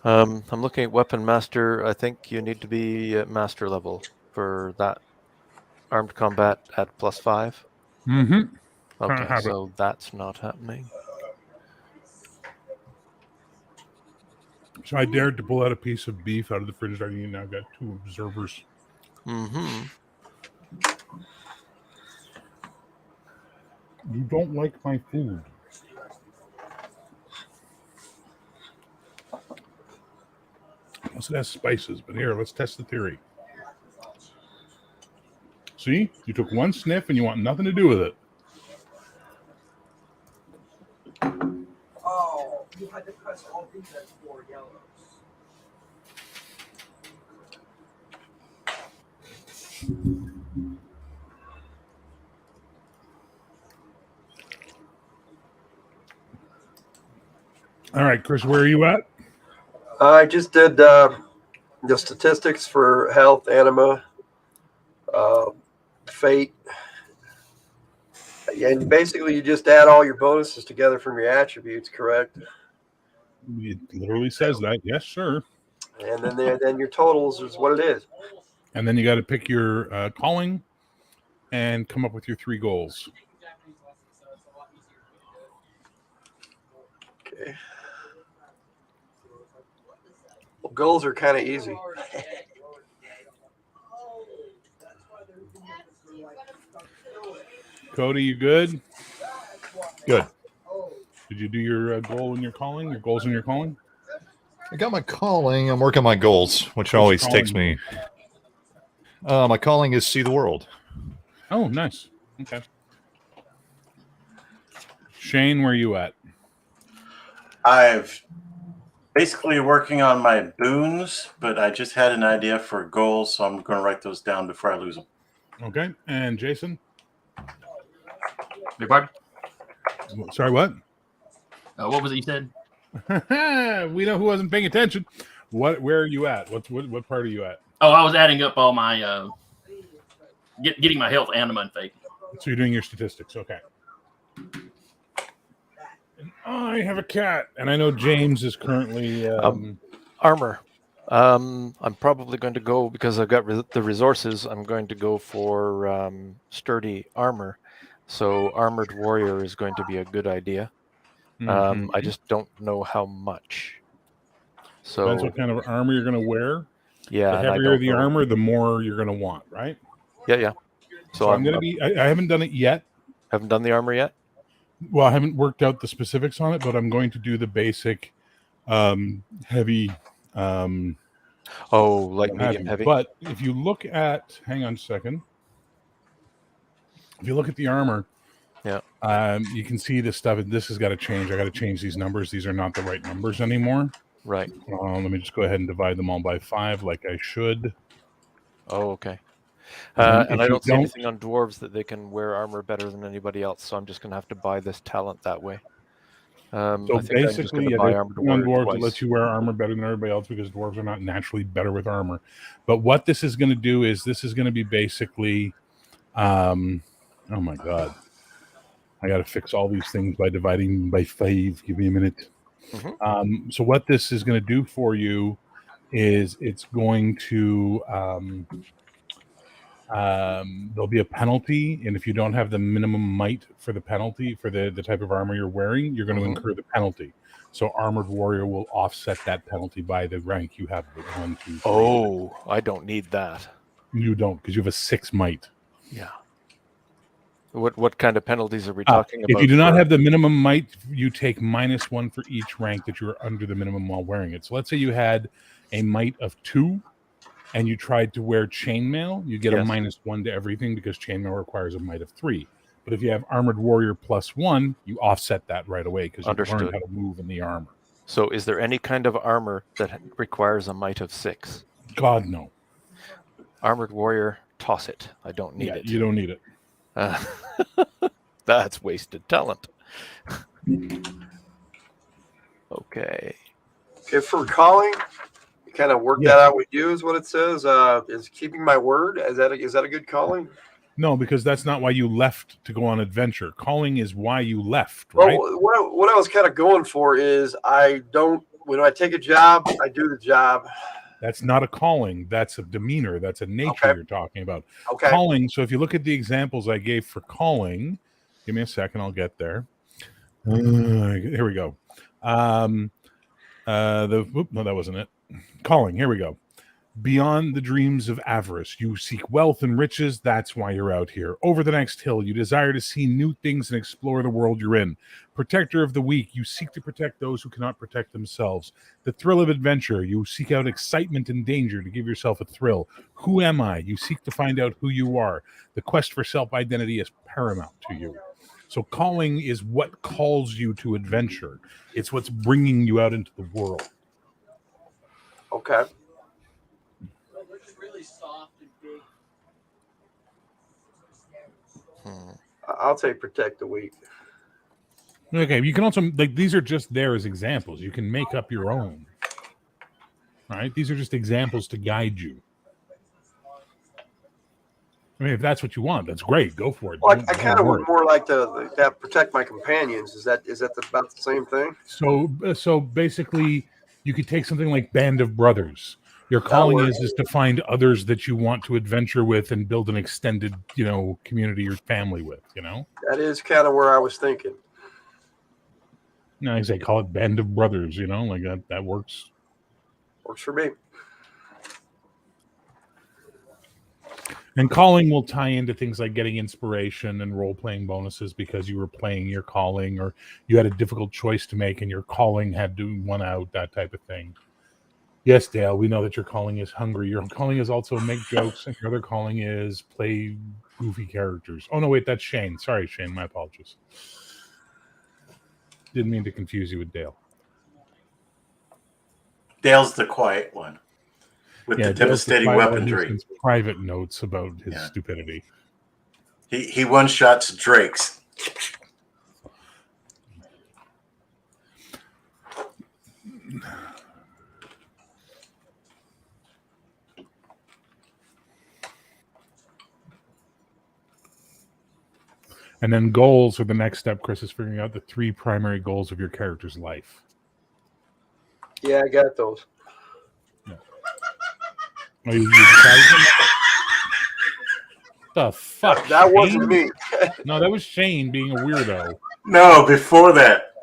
I'm looking at Weapon Master. I think you need to be at Master level for that armed combat at +5. Mm-hmm. Okay, have it. so that's not happening. So I dared to pull out a piece of beef out of the fridge. I now got 2 observers. Mm-hmm. You don't like my food. Plus it has spices, but here, let's test the theory. See? You took 1 sniff and you want nothing to do with it. Oh, you had to press all these at 4 yellows. All right, Chris, where are you at? I just did the statistics for health, anima, fate. And basically, you just add all your bonuses together from your attributes, correct? It literally says that. Yes, sir. And then your totals is what it is. And then you got to pick your calling and come up with your 3 goals. Okay. Well, goals are kind of easy. Cody, you good? Good. Did you do your goal and your calling? Your goals and your calling? I got my calling. I'm working my goals, which always takes me. My calling is see the world. Oh, nice. Okay. Shane, where are you at? I've basically working on my boons, but I just had an idea for goals, so I'm going to write those down before I lose them. Okay. And Jason? Big pardon? Sorry, what? What was it you said? We know who wasn't paying attention. Where are you at? What part are you at? Oh, I was adding up all my getting my health, anima, and fate. So you're doing your statistics. Okay. And I have a cat, and I know James is currently Armor. I'm probably going to go, because I've got the resources, I'm going to go for sturdy armor. So Armored Warrior is going to be a good idea. I just don't know how much. So depends what kind of armor you're going to wear. yeah, The and I heavier don't the know. armor, the more you're going to want, right? Yeah. So I'm going to be. I haven't done it yet. Haven't done the armor yet. Well, I haven't worked out the specifics on it, but I'm going to do the basic heavy. Like medium heavy. But if you look at, hang on a second. If you look at the armor, Yeah. You can see this stuff. This has got to change. I got to change these numbers. These are not the right numbers anymore. Right. Let me just go ahead and divide them all by 5, like I should. Oh, okay. If And I you don't see anything on dwarves that they can wear armor better than anybody else, so I'm just going to have to buy this talent that way. So I think I'm just basically, gonna buy there's Armored one Warrior dwarf that twice. lets you wear armor better than everybody else because dwarves are not naturally better with armor. But what this is going to do is this is going to be basically, oh my god, I got to fix all these things by dividing by 5. Give me a minute. So what this is going to do for you is it's going to there'll be a penalty, and if you don't have the minimum might for the penalty for the type of armor you're wearing, you're going to incur the penalty. So Armored Warrior will offset that penalty by the rank you have. 1, 2, 3. Oh, I don't need that. You don't, because you have a 6 might. Yeah. What kind of penalties are we Ah, talking about? if you do not for- have the minimum might, you take -1 for each rank that you are under the minimum while wearing it. So let's say you had a might of 2 and you tried to wear chainmail, you get a Yes. -1 to everything because chainmail requires a might of 3. But if you have armored warrior +1, you offset that right away because you've learned Understood. how to move in the armor. So is there any kind of armor that requires a might of 6? God, no. Armored warrior, toss it. I don't need it. You don't need it. That's wasted talent. Okay. Okay, for calling, you kind of work Yes. that out with you, is what it says. Is keeping my word. Is that a good calling? No, because that's not why you left to go on adventure. Calling is why you left, right? Well, what I was kind of going for is I don't. When I take a job, I do the job. That's not a calling. That's a demeanor. That's a nature Okay. you're talking about. Okay. Calling. So if you look at the examples I gave for calling, give me a second. I'll get there. Here we go. No, that wasn't it. Calling. Here we go. Beyond the dreams of avarice, you seek wealth and riches. That's why you're out here. Over the next hill, you desire to see new things and explore the world you're in. Protector of the weak, you seek to protect those who cannot protect themselves. The thrill of adventure, you seek out excitement and danger to give yourself a thrill. Who am I? You seek to find out who you are. The quest for self-identity is paramount to you. So calling is what calls you to adventure. It's what's bringing you out into the world. Okay. I'll take protect the weak. Okay, you can also like these are just there as examples. You can make up your own. All right, these are just examples to guide you. I mean, if that's what you want, that's great. Go for it. Well, I Don't kind of worry. would more like to that protect my companions. Is that about the same thing? So basically, you could take something like Band of Brothers. Your calling works. is to find others that you want to adventure with and build an extended, community or family with. That is kind of where I was thinking. I say call it Band of Brothers. Like that works. Works for me. And calling will tie into things like getting inspiration and role-playing bonuses because you were playing your calling or you had a difficult choice to make and your calling had to win out, that type of thing. Yes, Dale, we know that your calling is hungry. Your calling is also make jokes, and your other calling is play goofy characters. Oh, no, wait, that's Shane. Sorry, Shane, my apologies. Didn't mean to confuse you with Dale. Dale's the quiet one with the Dale's devastating quiet one who weaponry. sends private notes about his stupidity. He one-shots Drakes. And then goals are the next step, Chris, is figuring out the 3 primary goals of your character's life. Yeah, I got those. Oh, you decided on that? The fuck? That Shane? wasn't me. No, that was Shane being a weirdo. No, before that.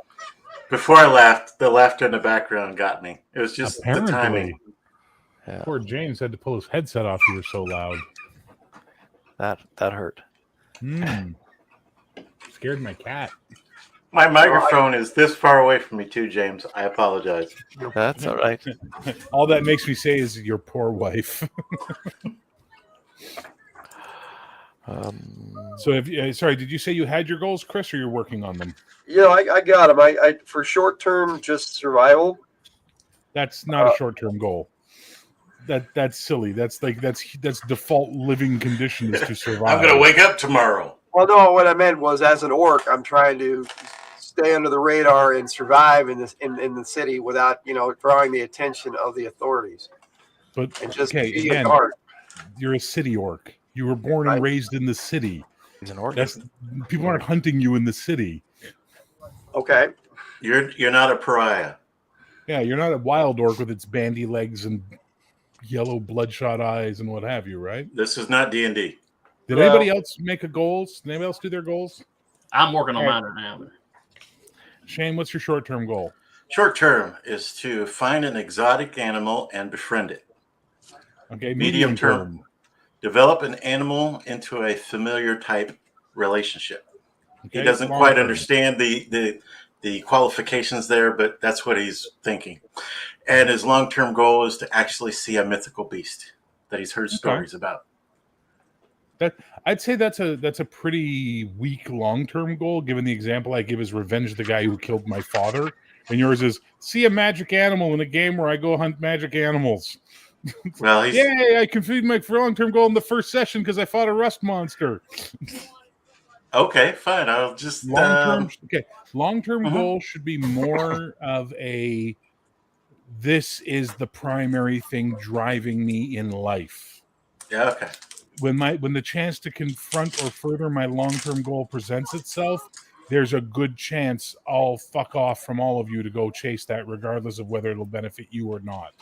Before I laughed, the laughter in the background got me. It was just the timing. Apparently. Yeah. Poor James had to pull his headset off. You were so loud. That hurt. Scared my cat. My microphone is this far away from me too, James. I apologize. That's all right. All that makes me say is your poor wife. So, sorry, did you say you had your goals, Chris, or you're working on them? Yeah, I got them. I for short term, just survival. That's not a short-term goal. That's silly. That's default living condition is to survive. I'm gonna wake up tomorrow. Well, no, what I meant was as an orc, I'm trying to stay under the radar and survive in the city without drawing the attention of the authorities. But And just okay, be again, a guard. you're a city orc. You were born and Right. raised in the city. He's an orc. People aren't hunting you in the city. Okay. You're not a pariah. Yeah, you're not a wild orc with its bandy legs and yellow bloodshot eyes and what have you, right? This is not D&D. Did Well- anybody else make a goals? Did anybody else do their goals? I'm working on Hey. mine right now. Shane, what's your short-term goal? Short term is to find an exotic animal and befriend it. Okay, Medium term. develop an animal into a familiar type relationship. Okay, He doesn't long quite term. understand the qualifications there, but that's what he's thinking. And his long-term goal is to actually see a mythical beast that he's heard stories about. I'd say that's a pretty weak long-term goal, given the example I give is revenge the guy who killed my father, and yours is see a magic animal in a game where I go hunt magic animals. Well, he's Yay! I completed my long-term goal in the first session because I fought a rust monster. okay. Fine. I'll just Long-term Mhm. goal should be more of a. This is the primary thing driving me in life. yeah. Okay. When the chance to confront or further my long-term goal presents itself, there's a good chance I'll fuck off from all of you to go chase that, regardless of whether it'll benefit you or not.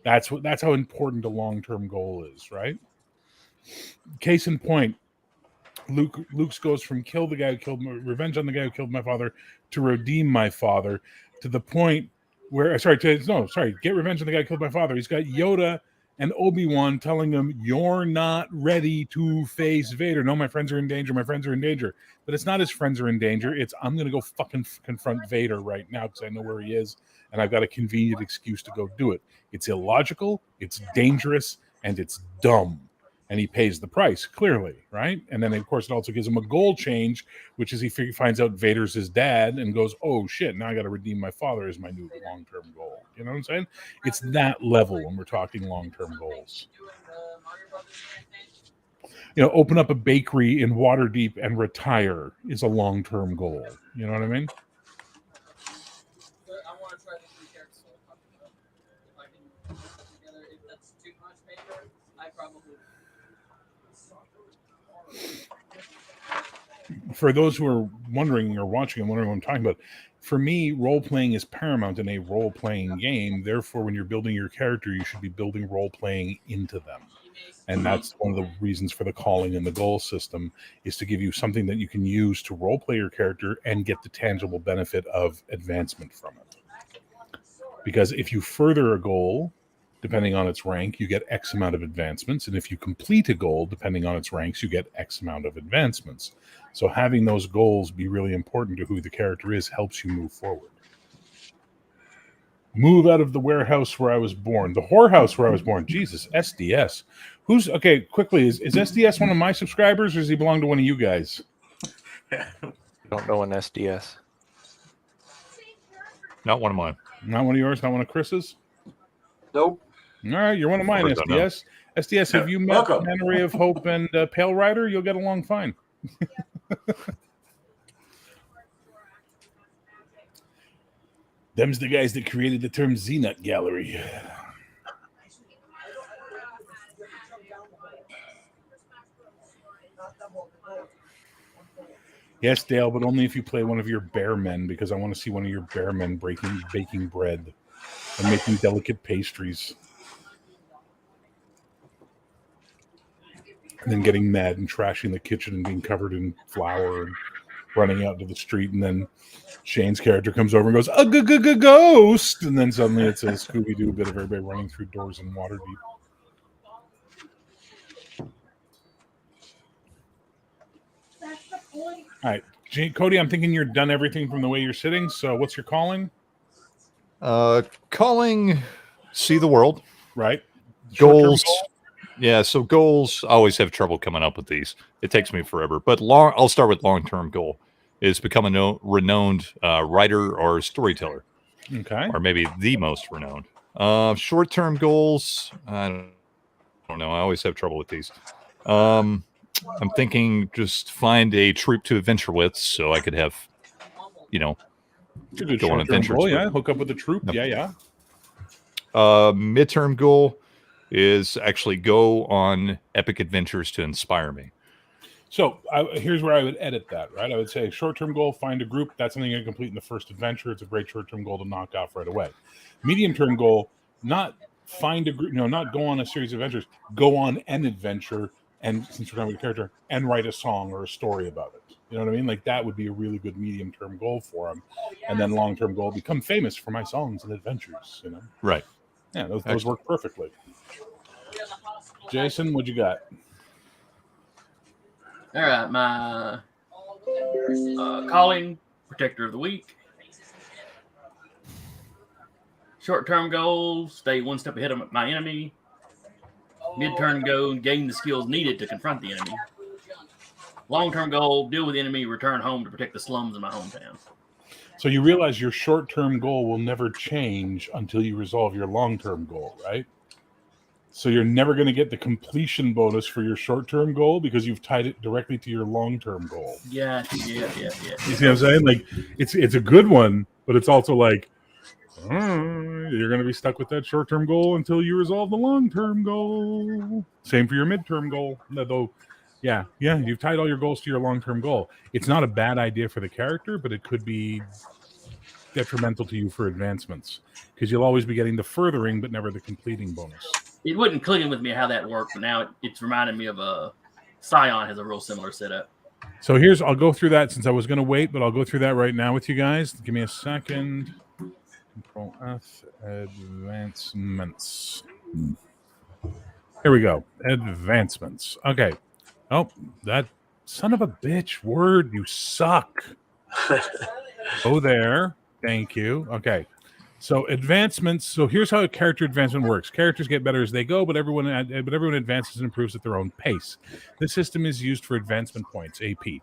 That's how important a long-term goal is, right? Case in point, Luke's goes from kill the guy who killed my, revenge on the guy who killed my father to redeem my father, to the point where get revenge on the guy who killed my father. He's got Yoda and Obi-Wan telling him, you're not ready to face Vader. No, my friends are in danger. My friends are in danger. But it's not his friends are in danger. It's I'm going to go fucking confront Vader right now because I know where he is and I've got a convenient excuse to go do it. It's illogical, it's dangerous, and it's dumb. And he pays the price, clearly, right? And then, of course, it also gives him a goal change, which is he finds out Vader's his dad and goes, oh, shit, now I got to redeem my father as my new long-term goal. You know what I'm saying? It's that level when we're talking long-term goals. You know, open up a bakery in Waterdeep and retire is a long-term goal. You know what I mean? I want to try the three characters that I talked about. If I can put it together, if that's too much paper, I probably. For those who are wondering or watching and wondering what I'm talking about, for me, role-playing is paramount in a role-playing game. Therefore, when you're building your character, you should be building role-playing into them. And that's one of the reasons for the calling and the goal system, is to give you something that you can use to role-play your character and get the tangible benefit of advancement from it. Because if you further a goal, depending on its rank, you get X amount of advancements. And if you complete a goal, depending on its ranks, you get X amount of advancements. So having those goals be really important to who the character is helps you move forward. Move out of the warehouse where I was born. The whorehouse where I was born. Jesus, SDS. Quickly, is SDS one of my subscribers, or does he belong to one of you guys? Don't know an SDS. Not one of mine. Not one of yours? Not one of Chris's? Nope. All right, you're one of mine, Of course I know. SDS. SDS, have you met Welcome. Man Ray of Hope and Pale Rider? You'll get along fine. Them's the guys that created the term Z-Nut Gallery. Yes, Dale, but only if you play one of your bear men, because I want to see one of your bear men baking bread and making delicate pastries. And then getting mad and trashing the kitchen and being covered in flour and running out to the street. And then Shane's character comes over and goes, a ghost! And then suddenly it's a Scooby-Doo bit of everybody running through doors in Waterdeep. All right, Cody, I'm thinking you're done everything from the way you're sitting. So what's your calling? Calling, see the world. Right. Goals. Yeah, so goals, I always have trouble coming up with these. It takes me forever. But I'll start with long-term goal, is become a renowned writer or storyteller. Okay. Or maybe the most renowned. Short-term goals, I don't know. I always have trouble with these. I'm thinking just find a troop to adventure with so I could have, Good go on short-term adventures. goal, with. yeah. Hook up with the troop. Yep. Yeah. Midterm goal is actually go on epic adventures to inspire me. So here's where I would edit that, right? I would say short-term goal, find a group. That's something you complete in the first adventure. It's a great short-term goal to knock off right away. Medium-term goal, not find a group, not go on a series of adventures. Go on an adventure, and since we're talking about a character, and write a song or a story about it. You know what I mean? Like that would be a really good medium-term goal for him. And then long-term goal, become famous for my songs and adventures. Right. Yeah, those work perfectly. Jason, what you got? All right, my calling protector of the week. Short-term goal: stay one step ahead of my enemy. Mid-turn goal: gain the skills needed to confront the enemy. Long-term goal: deal with the enemy, return home to protect the slums in my hometown. So you realize your short-term goal will never change until you resolve your long-term goal, right? So you're never going to get the completion bonus for your short-term goal because you've tied it directly to your long-term goal. Yeah. You see what I'm saying? Like it's a good one, but it's also like you're going to be stuck with that short-term goal until you resolve the long-term goal. Same for your midterm goal, though. Yeah, you've tied all your goals to your long-term goal. It's not a bad idea for the character, but it could be detrimental to you for advancements because you'll always be getting the furthering but never the completing bonus. It wasn't clicking with me how that worked, but now it's reminding me of a Scion has a real similar setup. So I'll go through that since I was going to wait, but I'll go through that right now with you guys. Give me a second. Control F, advancements. Here we go. Advancements. Okay. Oh, that son of a bitch word. You suck. Go there. Thank you. Okay. So advancements. So here's how a character advancement works. Characters get better as they go, but everyone advances and improves at their own pace. This system is used for advancement points, AP.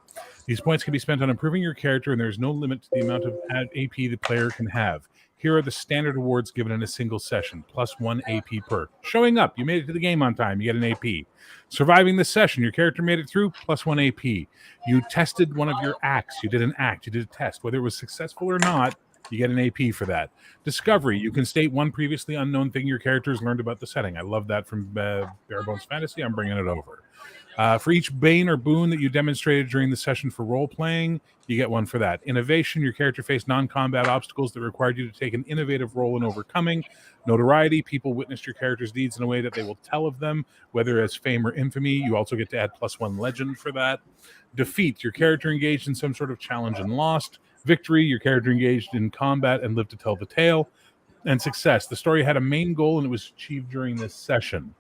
These points can be spent on improving your character, and there's no limit to the amount of AP the player can have. Here are the standard awards given in a single session, +1 AP per. Showing up, you made it to the game on time, you get an AP. Surviving the session, your character made it through, +1 AP. You tested one of your acts, you did an act, you did a test. Whether it was successful or not, you get an AP for that. Discovery, you can state one previously unknown thing your character has learned about the setting. I love that from Barebones Fantasy, I'm bringing it over. For each bane or boon that you demonstrated during the session for role-playing, you get one for that. Innovation, your character faced non-combat obstacles that required you to take an innovative role in overcoming. Notoriety, people witnessed your character's deeds in a way that they will tell of them, whether as fame or infamy. You also get to add +1 legend for that. Defeat, your character engaged in some sort of challenge and lost. Victory, your character engaged in combat and lived to tell the tale. And success, the story had a main goal and it was achieved during this session.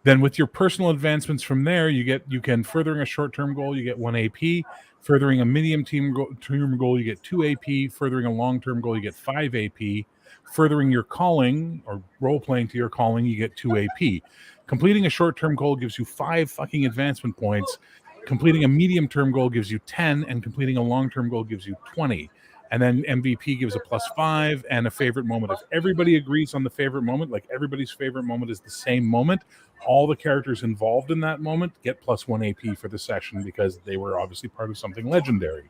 Then with your personal advancements from there, you can furthering a short-term goal, you get 1 AP. Furthering a medium-term goal, you get 2 AP. Furthering a long-term goal, you get 5 AP. Furthering your calling or role-playing to your calling, you get 2 AP. Completing a short-term goal gives you 5 fucking advancement points. Completing a medium-term goal gives you 10, and completing a long-term goal gives you 20. And then MVP gives a +5 and a favorite moment. If everybody agrees on the favorite moment, like everybody's favorite moment is the same moment, all the characters involved in that moment get +1 AP for the session because they were obviously part of something legendary.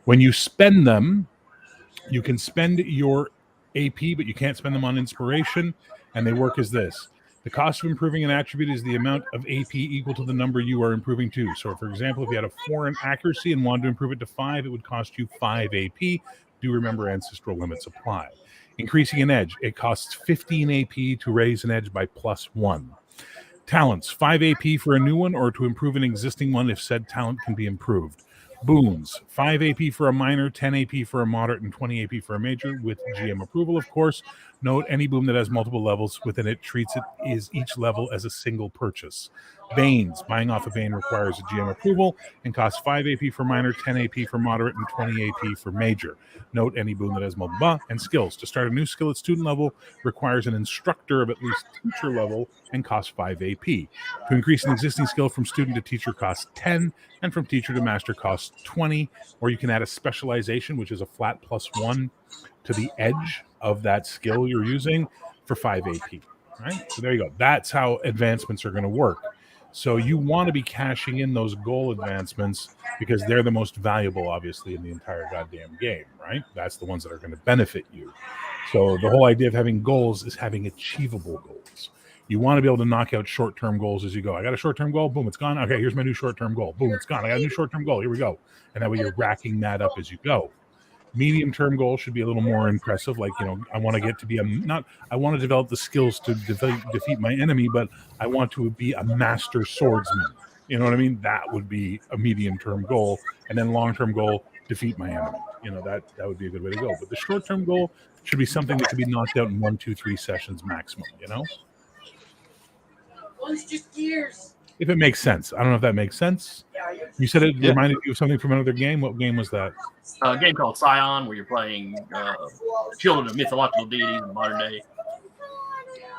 When you spend them, you can spend your AP, but you can't spend them on inspiration, and they work as this. The cost of improving an attribute is the amount of AP equal to the number you are improving to. So, for example, if you had a 4 in accuracy and wanted to improve it to 5, it would cost you 5 AP. Do remember ancestral limits apply. Increasing an edge, it costs 15 AP to raise an edge by +1. Talents, 5 AP for a new one or to improve an existing one if said talent can be improved. Boons, 5 AP for a minor, 10 AP for a moderate, and 20 AP for a major with GM approval, of course. Note, any boon that has multiple levels within it treats it as each level as a single purchase. Banes, buying off a Bane requires a GM approval and costs 5 AP for minor, 10 AP for moderate, and 20 AP for major. Note, any boon that has multiple and skills. To start a new skill at student level requires an instructor of at least teacher level and costs 5 AP. To increase an existing skill from student to teacher costs 10, and from teacher to master costs 20, or you can add a specialization, which is a flat +1 to the edge of that skill you're using for 5 AP. Right? So there you go. That's how advancements are going to work. So you want to be cashing in those goal advancements because they're the most valuable, obviously, in the entire goddamn game, right? That's the ones that are going to benefit you. So the whole idea of having goals is having achievable goals. You want to be able to knock out short-term goals as you go. I got a short-term goal. Boom, it's gone. Okay, here's my new short-term goal. Boom, it's gone. I got a new short-term goal. Here we go. And that way you're racking that up as you go. Medium-term goals should be a little more impressive. Like, I want to get to be I want to develop the skills to defeat my enemy, but I want to be a master swordsman. You know what I mean? That would be a medium-term goal. And then long-term goal, defeat my enemy. That would be a good way to go. But the short-term goal should be something that could be knocked out in 1, 2, 3 sessions maximum, One's just gears. If it makes sense. I don't know if that makes sense. You said it Yeah. reminded you of something from another game. What game was that? A game called Scion, where you're playing children of mythological deities in the modern day.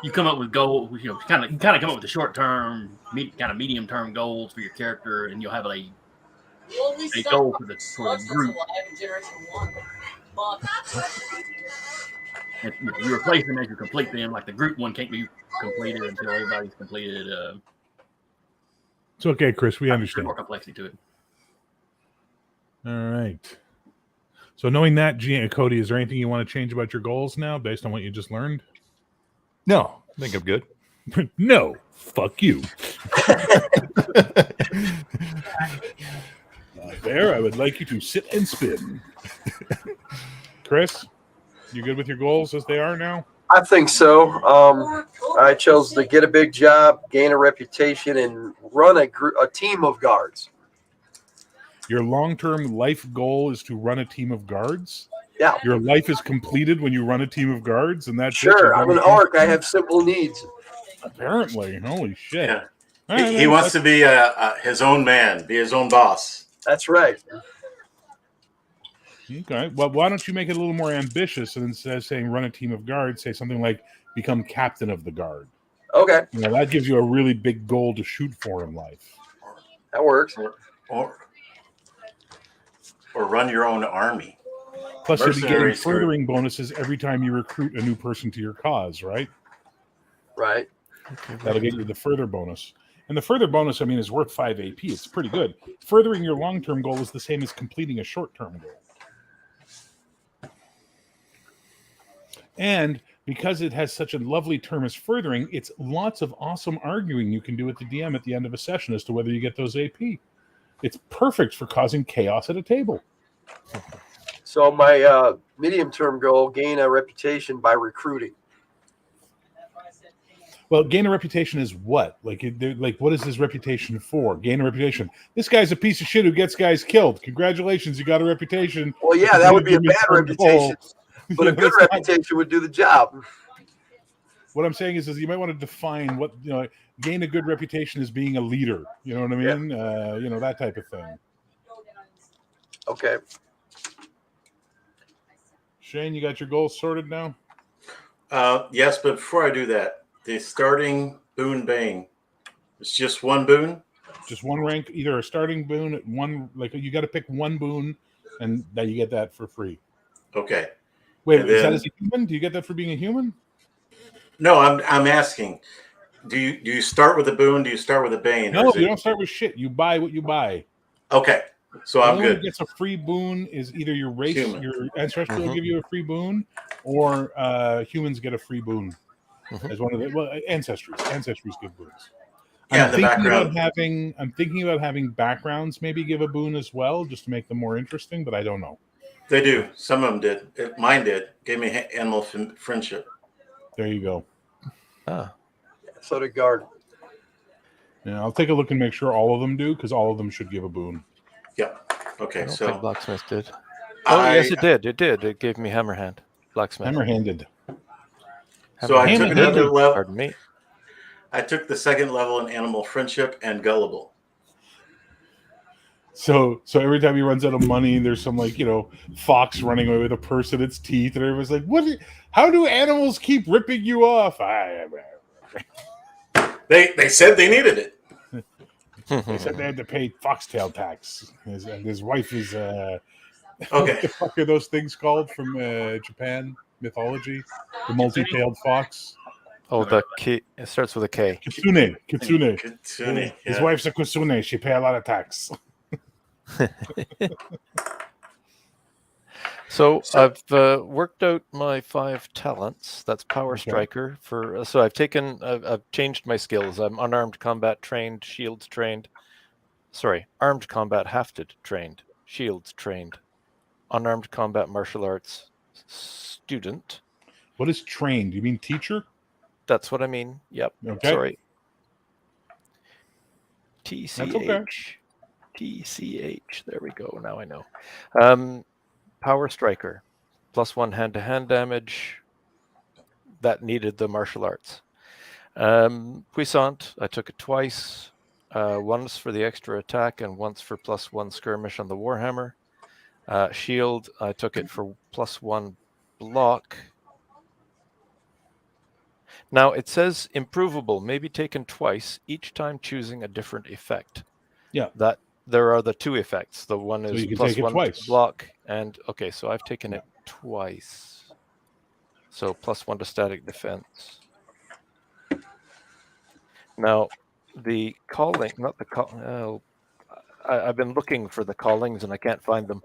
You come up with goals, you know, kind of come up with the short term, kind of medium term goals for your character, and you'll have a goal for the group. In Generation 1. But And you replace them as you complete them. Like the group one can't be completed until everybody's completed. It's okay, Chris. We There's understand. more complexity to it. All right. So knowing that, Cody, is there anything you want to change about your goals now based on what you just learned? No, I think I'm good. No. Fuck you. There, I would like you to sit and spin. Chris, you good with your goals as they are now? I think so. I chose to get a big job, gain a reputation, and run a team of guards. Your long-term life goal is to run a team of guards? Yeah. Your life is completed when you run a team of guards, and that's it? Sure, You're I'm done an with orc. I have simple needs. Apparently. Holy shit. Yeah. All right, He man, wants to be his own man, be his own boss. That's right. Okay. Well, why don't you make it a little more ambitious, and instead of saying run a team of guards, say something like become captain of the guard. Okay, You know, that gives you a really big goal to shoot for in life. that works. Or run your own army. Plus, you'll be getting Mercenaries group. furthering bonuses every time you recruit a new person to your cause, right? Right. That'll get you the further bonus. And the further bonus, I mean, is worth 5 AP. It's pretty good. Furthering your long-term goal is the same as completing a short-term goal. And because it has such a lovely term as furthering, it's lots of awesome arguing you can do with the DM at the end of a session as to whether you get those AP. It's perfect for causing chaos at a table. So my medium-term goal: gain a reputation by recruiting. Well, gain a reputation is what? Like, what is his reputation for? Gain a reputation. This guy's a piece of shit who gets guys killed. Congratulations, you got a reputation. Well, yeah, that would be a bad Medium-term goal. reputation, but a good That's not- reputation would do the job. What I'm saying is you might want to define what, gain a good reputation as being a leader. You know what I mean? That type of thing. Okay. Shane, you got your goals sorted now? Yes, but before I do that, the starting boon bane. It's just one boon. Just one rank, either a starting boon at one, like you got to pick one boon, and that you get that for free. Okay. Wait, And is that then- as a human? Do you get that for being a human? No, I'm asking. Do you start with a boon? Do you start with a bane? or No, is you it- don't start with shit. You buy what you buy. Okay, so The I'm only one who good. gets a free boon is either your race, Human. your ancestry will Mhm. give you a free boon, or humans get a free boon Mhm. as one of the ancestries give boons. Yeah, the background. I'm thinking about having backgrounds maybe give a boon as well, just to make them more interesting. But I don't know. They do. Some of them did. Mine did. Gave me animal friendship. There you go. Ah, So did guard. Yeah, I'll take a look and make sure all of them do, because all of them should give a boon. Yep. I Okay, don't think so blacksmith did. Oh, yes, it did. It did. It gave me hammerhand. Blacksmith. Hammer-handed. So I took Hammerhand. another level. Pardon me. I took the second level in animal friendship and gullible. So every time he runs out of money, there's some fox running away with a purse in its teeth, and everyone's like, how do animals keep ripping you off? They said they needed it. They said they had to pay foxtail tax. And his wife is what Okay. the fuck are those things called from Japan mythology? The multi-tailed fox. Oh, the K. It starts with a K. Kitsune. Kitsune, His yeah. wife's a kitsune. She pay a lot of tax. So So- I've worked out my 5 talents. That's Power Okay. Striker. So I've changed my skills. I'm unarmed combat trained, shields trained. Sorry, armed combat hafted trained, shields trained, unarmed combat martial arts student. What is trained? You mean teacher? That's what I mean. Yep. Okay. Sorry. okay. TCH. There we go. Now I know. Power Striker, +1 hand-to-hand damage. That needed the martial arts. Puissant, I took it twice. Once for the extra attack and once for +1 skirmish on the Warhammer. Shield, I took it for +1 block. Now it says improvable, may be taken twice, each time choosing a different effect. Yeah. That there are the 2 effects. The one So is you can take it +1 twice. to block, and okay, so I've taken it twice. So +1 to static defense. Now, the calling, not the call. I've been looking for the callings and I can't find them.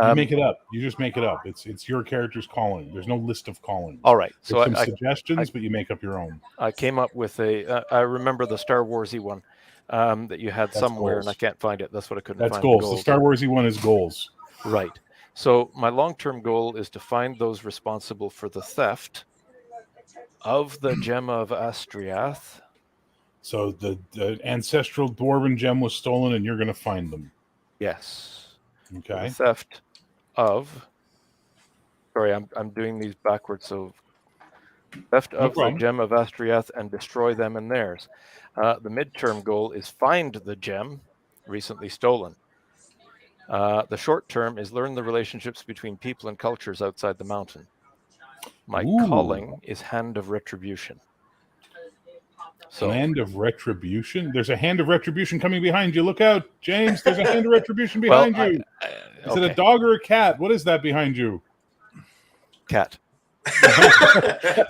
You make it up. You just make it up. It's your character's calling. There's no list of callings. All right, so There's some I suggestions, but you make up your own. came up with a. I remember the Star Warsy one that you had That's somewhere, goals. and I can't find it. That's what I couldn't That's find. goals. The Star Warsy one is goals. Right. So my long-term goal is to find those responsible for the theft of the gem of Astriath. So the ancestral dwarven gem was stolen, and you're going to find them. Yes. Okay. The theft of. Sorry, I'm doing these backwards. So theft of the problem. gem of Astriath and destroy them and theirs. The midterm goal is find the gem recently stolen. The short term is learn the relationships between people and cultures outside the mountain. My Ooh. calling is Hand of Retribution. So Hand of Retribution. There's a hand of retribution coming behind you. Look out, James. There's a hand of retribution well, behind you. Is it okay. a dog or a cat? What is that behind you? Cat.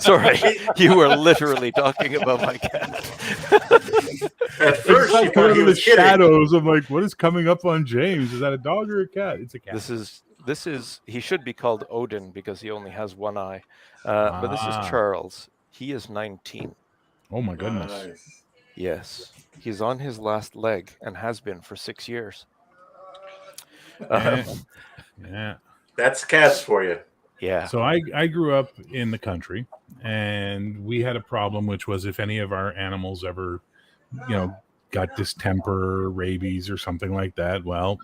Sorry, you were literally talking about my cat. At first, you Like thought he in the was kidding. shadows. I'm like, what is coming up on James? Is that a dog or a cat? It's a cat. This is he should be called Odin because he only has one eye. But this is Charles. He is 19. Oh my goodness. Nice. Yes, he's on his last leg and has been for 6 years. Yeah. That's cats for you. Yeah. So I grew up in the country, and we had a problem, which was if any of our animals ever, got distemper, rabies, or something like that. Well,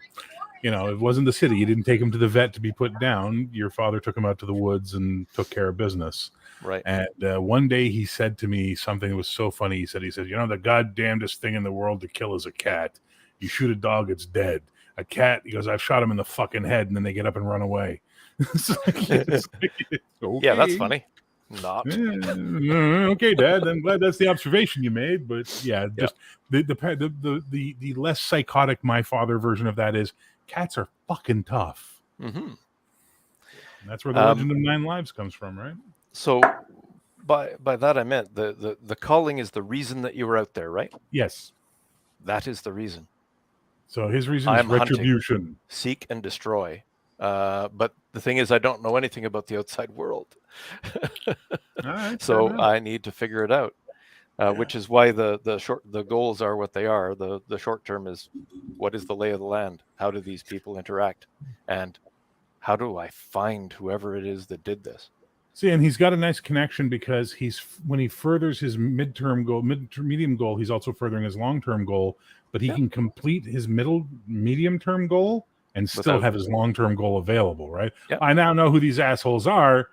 it wasn't the city. You didn't take them to the vet to be put down. Your father took them out to the woods and took care of business. Right. And one day he said to me something that was so funny. He said, the goddamnedest thing in the world to kill is a cat. You shoot a dog, it's dead. A cat, he goes, I've shot him in the fucking head, and then they get up and run away. Okay. Yeah, that's funny. Not. Okay, Dad. I'm glad that's the observation you made. But yeah, just the less psychotic my father version of that is cats are fucking tough. Mm-hmm. That's where the Legend of 9 Lives comes from, right? So by that I meant the calling is the reason that you were out there, right? Yes. That is the reason. So his reason is I'm hunting. retribution. Seek and destroy. But the thing is, I don't know anything about the outside world. All right, So fair enough. I need to figure it out. Which is why the goals are what they are. The short term is what is the lay of the land? How do these people interact? And how do I find whoever it is that did this? See, and he's got a nice connection because when he furthers his medium goal, he's also furthering his long-term goal, but he can complete his medium-term goal and still have his long-term goal available, right? Yep. I now know who these assholes are,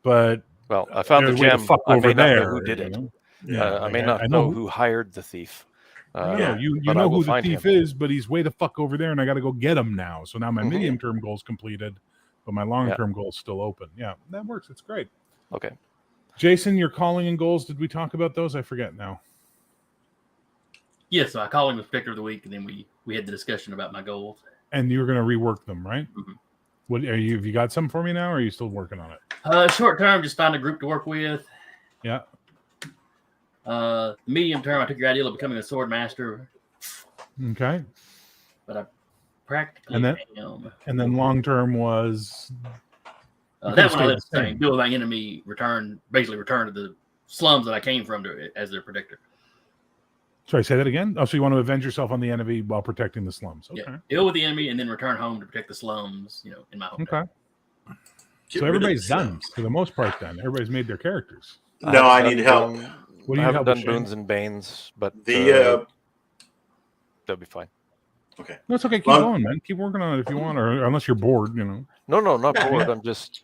but Well, I found the there's a way to gem. fuck I over may not there, know who did it. Yeah, I may not know who hired the thief. You but I know will who the find thief him. is, but he's way the fuck over there, and I got to go get him now. So now my Mhm. medium-term goal is completed, but my long-term goal is still open. Yeah, that works. It's great. Okay. Jason, your calling and goals, did we talk about those? I forget now. Yes, so I called him the Protector of the Week, and then we had the discussion about my goals. And you're going to rework them, right? Mhm. What have you got some for me now, or are you still working on it? Short term, just find a group to work with. Yeah. Medium term, I took your idea of becoming a sword master, Okay. but I practically And then- am. And then long term was That one I stayed left the the same. same. Do my enemy basically return to the slums that I came from as their protector. sorry, say that again. Oh, so you want to avenge yourself on the enemy while protecting the slums. Okay. Yeah, deal with the enemy and then return home to protect the slums. In my home. Okay. Get So rid of everybody's the done slums. for the most part. Then everybody's made their characters. No, I need help. What do I you haven't help done with, boons Shane? and banes, but The they'll be fine. No, it's okay. Keep Well- going, man. Keep working on it if you want, or unless you're bored, No, not bored. I'm just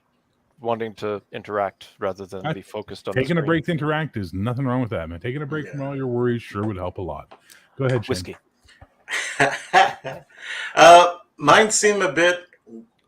wanting to interact rather than I- be focused on the Taking a screen. break to interact is nothing wrong with that, man. Taking a break from all your worries sure would help a lot. Go ahead, Shane. Whiskey. Mine seem a bit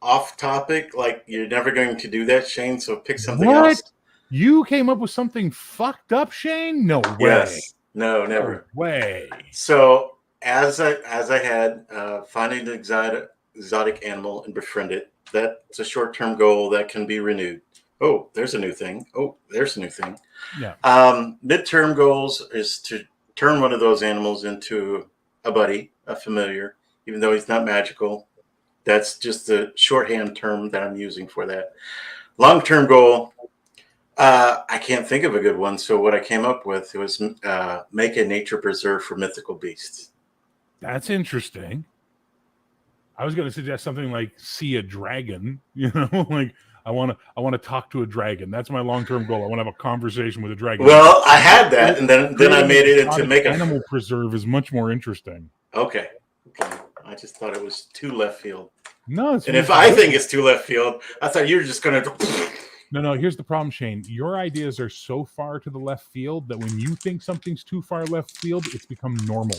off topic. Like you're never going to do that, Shane. So pick something What? else. You came up with something fucked up, Shane? No way. Yes. No, never. No way. So as I had finding an exotic animal and befriend it. That's a short-term goal that can be renewed. Oh, there's a new thing. Oh, there's a new thing. Yeah. Midterm goals is to turn one of those animals into a buddy, a familiar, even though he's not magical. That's just the shorthand term that I'm using for that. Long-term goal, I can't think of a good one. So what I came up with was make a nature preserve for mythical beasts. That's interesting. I was going to suggest something like see a dragon, you know, like I want to talk to a dragon. That's my long-term goal. I want to have a conversation with a dragon. Well, I had that, and then I made it into make animal preserve is much more interesting. Okay. I just thought it was too left field. No, it's and if I think it's too left field, I thought you were just going to. No. Here's the problem, Shane. Your ideas are so far to the left field that when you think something's too far left field, it's become normal.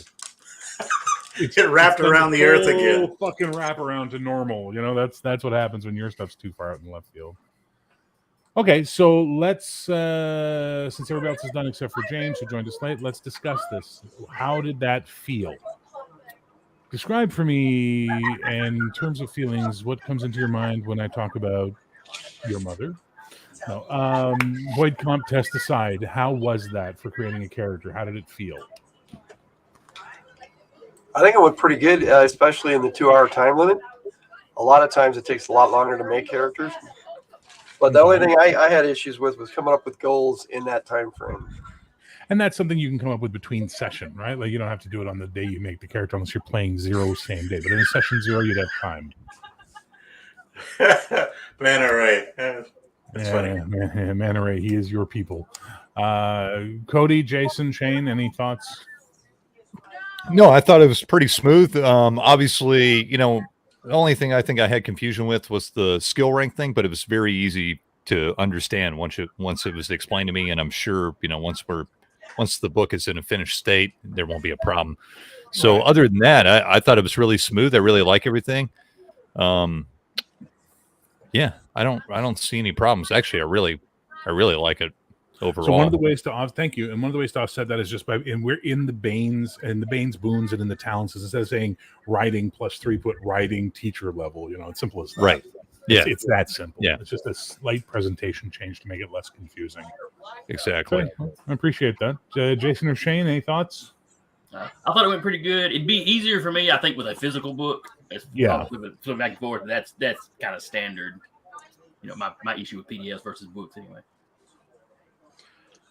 It wrapped around the earth again. Fucking wrap around to normal. You know, that's what happens when your stuff's too far out in the left field. Okay, so let's since everybody else is done except for James, who joined us late, let's discuss this. How did that feel? Describe for me, and in terms of feelings, what comes into your mind when I talk about your mother? No, void comp test aside, how was that for creating a character? How did it feel? I think it went pretty good, especially in the 2-hour time limit. A lot of times it takes a lot longer to make characters. But the only thing I had issues with was coming up with goals in that time frame. And that's something you can come up with between session, right? Like you don't have to do it on the day you make the character unless you're playing 0 same day. But in session 0, you'd have time. Manta Ray. That's funny. Manta Ray, he is your people. Cody, Jason, Shane, any thoughts? No, I thought it was pretty smooth. Obviously, you know, the only thing I think I had confusion with was the skill rank thing, but it was very easy to understand once it was explained to me. And I'm sure, you know, once the book is in a finished state, there won't be a problem. So other than that, I thought it was really smooth. I really like everything. Yeah, I don't see any problems. Actually, I really like it overall. So one of the ways to thank you, and one of the ways to offset that is just by and we're in the Banes boons and in the talents is instead of saying writing plus 3, put writing teacher level. You know, it's simple as that. Right. Yeah, it's that simple. Yeah, it's just a slight presentation change to make it less confusing. Exactly. Okay. I appreciate that. Jason or Shane, any thoughts? I thought it went pretty good. It'd be easier for me, I think, with a physical book. Flip back and forth. That's kind of standard. You know, my issue with PDFs versus books, anyway.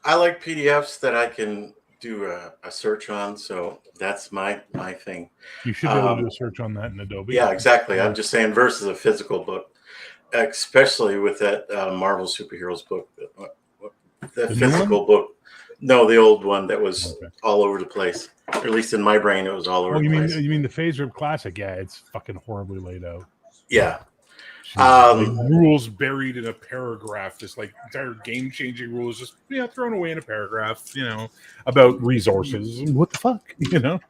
I like PDFs that I can do a search on, so that's my thing. You should be able to do a search on that in Adobe. Yeah, exactly. I'm just saying versus a physical book, especially with that Marvel superheroes book, the physical book. No, the old one that was all over the place. Or at least in my brain, it was all over the place. You mean the Phase Rip Classic? Yeah, it's fucking horribly laid out. Yeah. Like rules buried in a paragraph, this like entire game-changing rules just thrown away in a paragraph, you know, about resources. What the fuck, you know?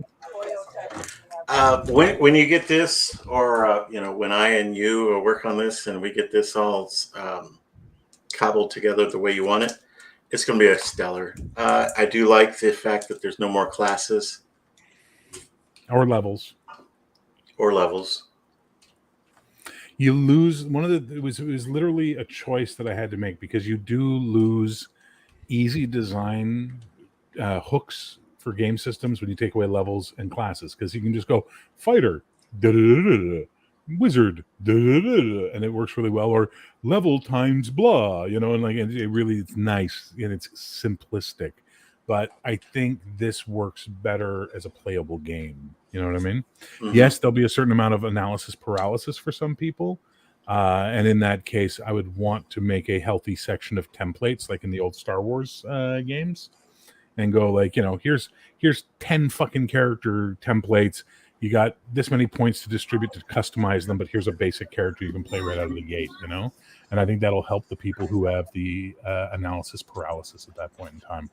When you get this, or you know, when I and you work on this and we get this all cobbled together the way you want it, it's going to be a stellar. I do like the fact that there's no more classes or levels. You lose it was literally a choice that I had to make because you do lose easy design hooks for game systems when you take away levels and classes, because you can just go fighter, wizard, and it works really well, or level times blah, you know, and like it really it's nice and it's simplistic. But I think this works better as a playable game. You know what I mean? Mm-hmm. Yes, there'll be a certain amount of analysis paralysis for some people. And in that case, I would want to make a healthy section of templates like in the old Star Wars games and go like, you know, here's 10 fucking character templates. You got this many points to distribute to customize them, but here's a basic character you can play right out of the gate, you know? And I think that'll help the people who have the analysis paralysis at that point in time.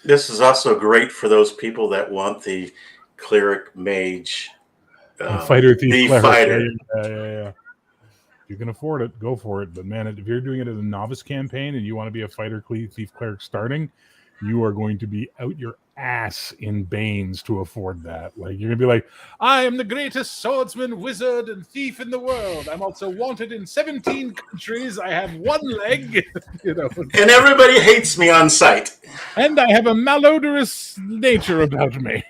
This is also great for those people that want the cleric mage. Fighter, thief, the cleric. fighter. Yeah. If you can afford it, go for it. But man, if you're doing it as a novice campaign and you want to be a fighter, thief, cleric starting, you are going to be out your ass in Banes to afford that. Like, you're gonna be like, I am the greatest swordsman, wizard, and thief in the world. I'm also wanted in 17 countries. I have one leg, you know, And everybody hates me on sight. and I have a malodorous nature about me.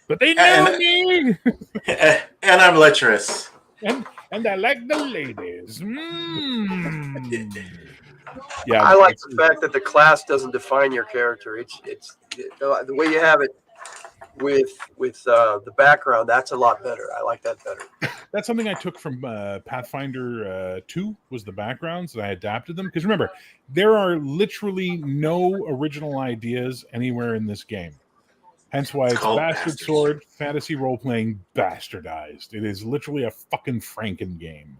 But they know me, And I'm lecherous. and I like the ladies. Yeah, I like the fact that the class doesn't define your character. It's the way you have it with the background. That's a lot better. I like that better. That's something I took from Pathfinder 2 was the backgrounds, and I adapted them. Because remember, there are literally no original ideas anywhere in this game. Hence why it's called Bastard Bastards. Sword fantasy role-playing bastardized. It is literally a fucking Franken game.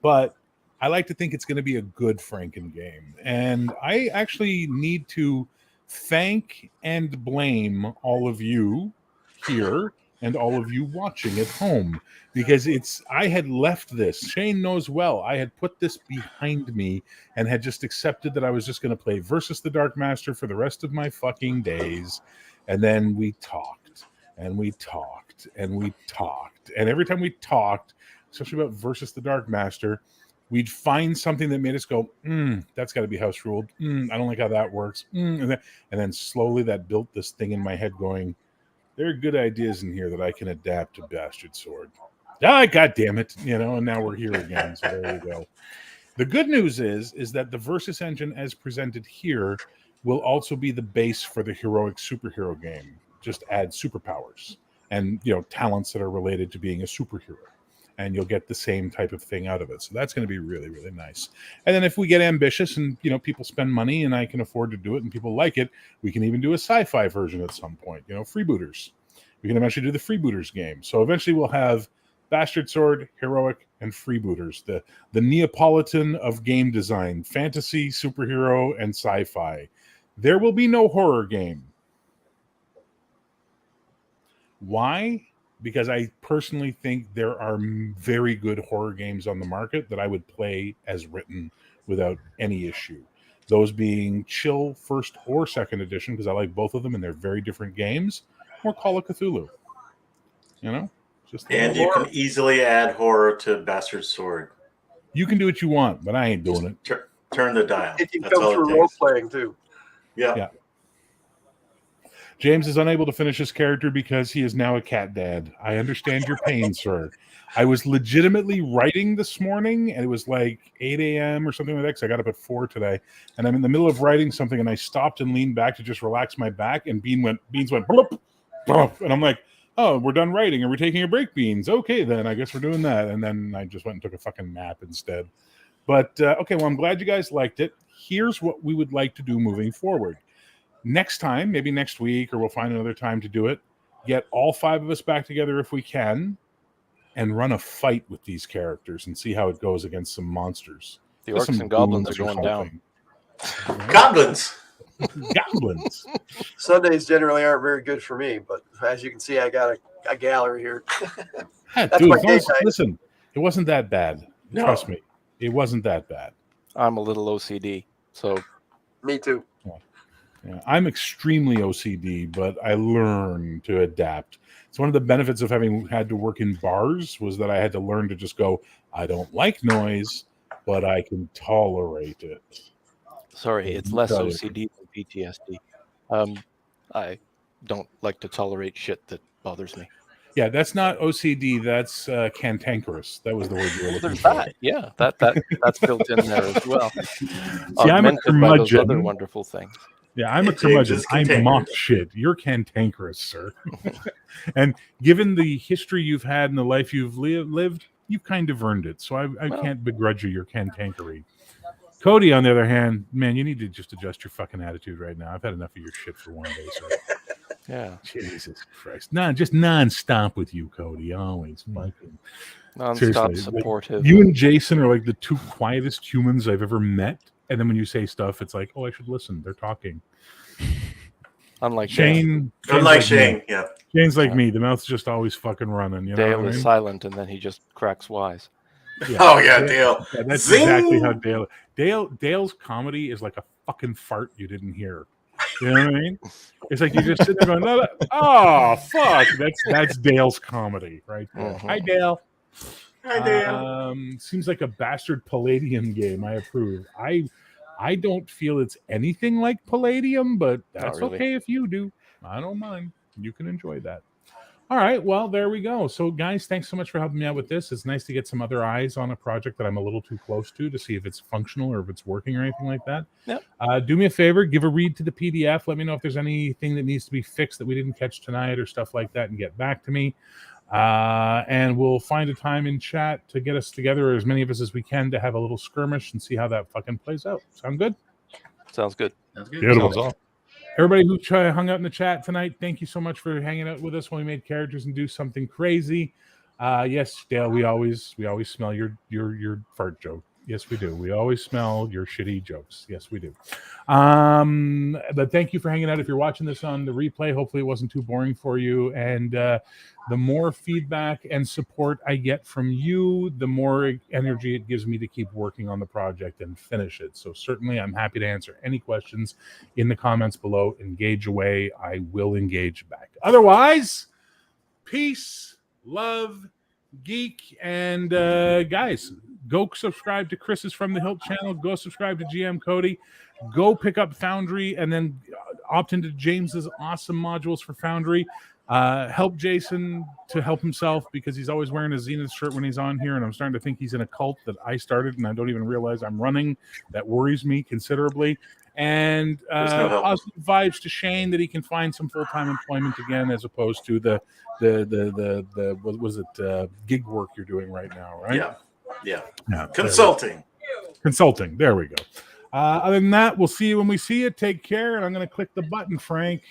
But I like to think it's going to be a good Franken game. And I actually need to thank and blame all of you here and all of you watching at home, because I had left this. Shane knows well. I had put this behind me and had just accepted that I was just going to play Versus the Dark Master for the rest of my fucking days. And then we talked and we talked and we talked. And every time we talked, especially about Versus the Dark Master, we'd find something that made us go, that's got to be house ruled. I don't like how that works. And then slowly that built this thing in my head going, there are good ideas in here that I can adapt to Bastard Sword. God damn it. You know, and now we're here again. So there you go. The good news is that the Versus engine as presented here will also be the base for the heroic superhero game. Just add superpowers and, you know, talents that are related to being a superhero. And you'll get the same type of thing out of it. So that's going to be really, really nice. And then if we get ambitious and, you know, people spend money and I can afford to do it and people like it, we can even do a sci-fi version at some point, you know, freebooters. We can eventually do the freebooters game. So eventually we'll have Bastard Sword, heroic, and freebooters, the Neapolitan of game design, fantasy, superhero, and sci-fi. There will be no horror game. Why? Because I personally think there are very good horror games on the market that I would play as written without any issue. Those being Chill first or second edition, because I like both of them and they're very different games, or Call of Cthulhu. You know? Just And you can easily add horror to Bastard Sword. You can do what you want, but I ain't doing it. Turn the dial. It can That's come all through it role takes. playing too. Yeah. James is unable to finish his character because he is now a cat dad. I understand your pain, sir. I was legitimately writing this morning, and it was like 8 a.m. or something like that, because I got up at 4 today. And I'm in the middle of writing something, and I stopped and leaned back to just relax my back, and Beans went bloop, bloop. And I'm like, oh, we're done writing. Are we taking a break, Beans? Okay, then I guess we're doing that. And then I just went and took a fucking nap instead. But, okay, well, I'm glad you guys liked it. Here's what we would like to do moving forward. Next time, maybe next week, or we'll find another time to do it, get all 5 of us back together if we can, and run a fight with these characters and see how it goes against some monsters. The Just orcs some and goblins are goons or going down. something. Goblins. Goblins. Sundays generally aren't very good for me, but as you can see, I got a gallery here. Yeah, That's dude, my as long as- game night. listen, it wasn't that bad. No. Trust me, it wasn't that bad. I'm a little OCD, so Me too. Yeah, I'm extremely OCD, but I learned to adapt. It's one of the benefits of having had to work in bars was that I had to learn to just go, I don't like noise, but I can tolerate it. sorry, it's less Got it. OCD than PTSD. I don't like to tolerate shit that bothers me. Yeah, that's not OCD. That's cantankerous. That was the word you were looking There's for. that, yeah, that's built in there as well. See, I'm a Augmented by those other curmudgeon. wonderful things. Yeah, I'm a James curmudgeon. is I mock cantankerous. shit. You're cantankerous, sir. And given the history you've had and the life you've lived, you've kind of earned it. So I Well- can't begrudge you your cantankery. Cody, on the other hand, man, you need to just adjust your fucking attitude right now. I've had enough of your shit for one day, sir. Yeah. Jesus Christ. Just nonstop with you, Cody. Always fucking Nonstop seriously. Like, supportive. you and Jason are like the two quietest humans I've ever met. And then when you say stuff, it's like, oh, I should listen. They're talking. Unlike Shane's Unlike like Shane, me. yeah. Shane's like Yeah. me. The mouth's just always fucking running. You know Dale what I is mean? silent, and then he just cracks wise. Yeah. Oh yeah, Dale. Yeah, that's Zing! exactly how Dale's comedy is like a fucking fart you didn't hear. You know what I mean? It's like you just sit there going, no, oh fuck. That's Dale's comedy, right there. Mhm. Hi, Dale. Hi, Dale. Seems like a bastard Palladium game. I approve. I don't feel it's anything like Palladium, but that's really. okay if you do. I don't mind. You can enjoy that. All right. Well, there we go. So, guys, thanks so much for helping me out with this. It's nice to get some other eyes on a project that I'm a little too close to see if it's functional or if it's working or anything like that. Yep. Do me a favor, give a read to the PDF. Let me know if there's anything that needs to be fixed that we didn't catch tonight or stuff like that, and get back to me. And we'll find a time in chat to get us together, as many of us as we can, to have a little skirmish and see how that fucking plays out. Sound good? Sounds good. That's good. Beautiful. Sounds awesome. Everybody who hung out in the chat tonight, thank you so much for hanging out with us when we made characters and do something crazy. Yes, Dale, we always smell your fart joke. Yes, we do. We always smell your shitty jokes. Yes, we do. But thank you for hanging out. If you're watching this on the replay, hopefully it wasn't too boring for you. And the more feedback and support I get from you, the more energy it gives me to keep working on the project and finish it. So certainly I'm happy to answer any questions in the comments below. Engage away. I will engage back. Otherwise, peace, love, geek, and guys, go subscribe to Chris's From the Hilt channel. Go subscribe to GM Cody. Go pick up Foundry and then opt into James's awesome modules for Foundry. Help Jason to help himself, because he's always wearing a Zenith shirt when he's on here, and I'm starting to think he's in a cult that I started and I don't even realize I'm running. That worries me considerably. And no help. positive vibes to Shane that he can find some full-time employment again, as opposed to the what was it, gig work you're doing right now, right? Yeah. Yeah. Consulting. Consulting. There we go. Other than that, we'll see you when we see you. Take care. And I'm going to click the button, Frank.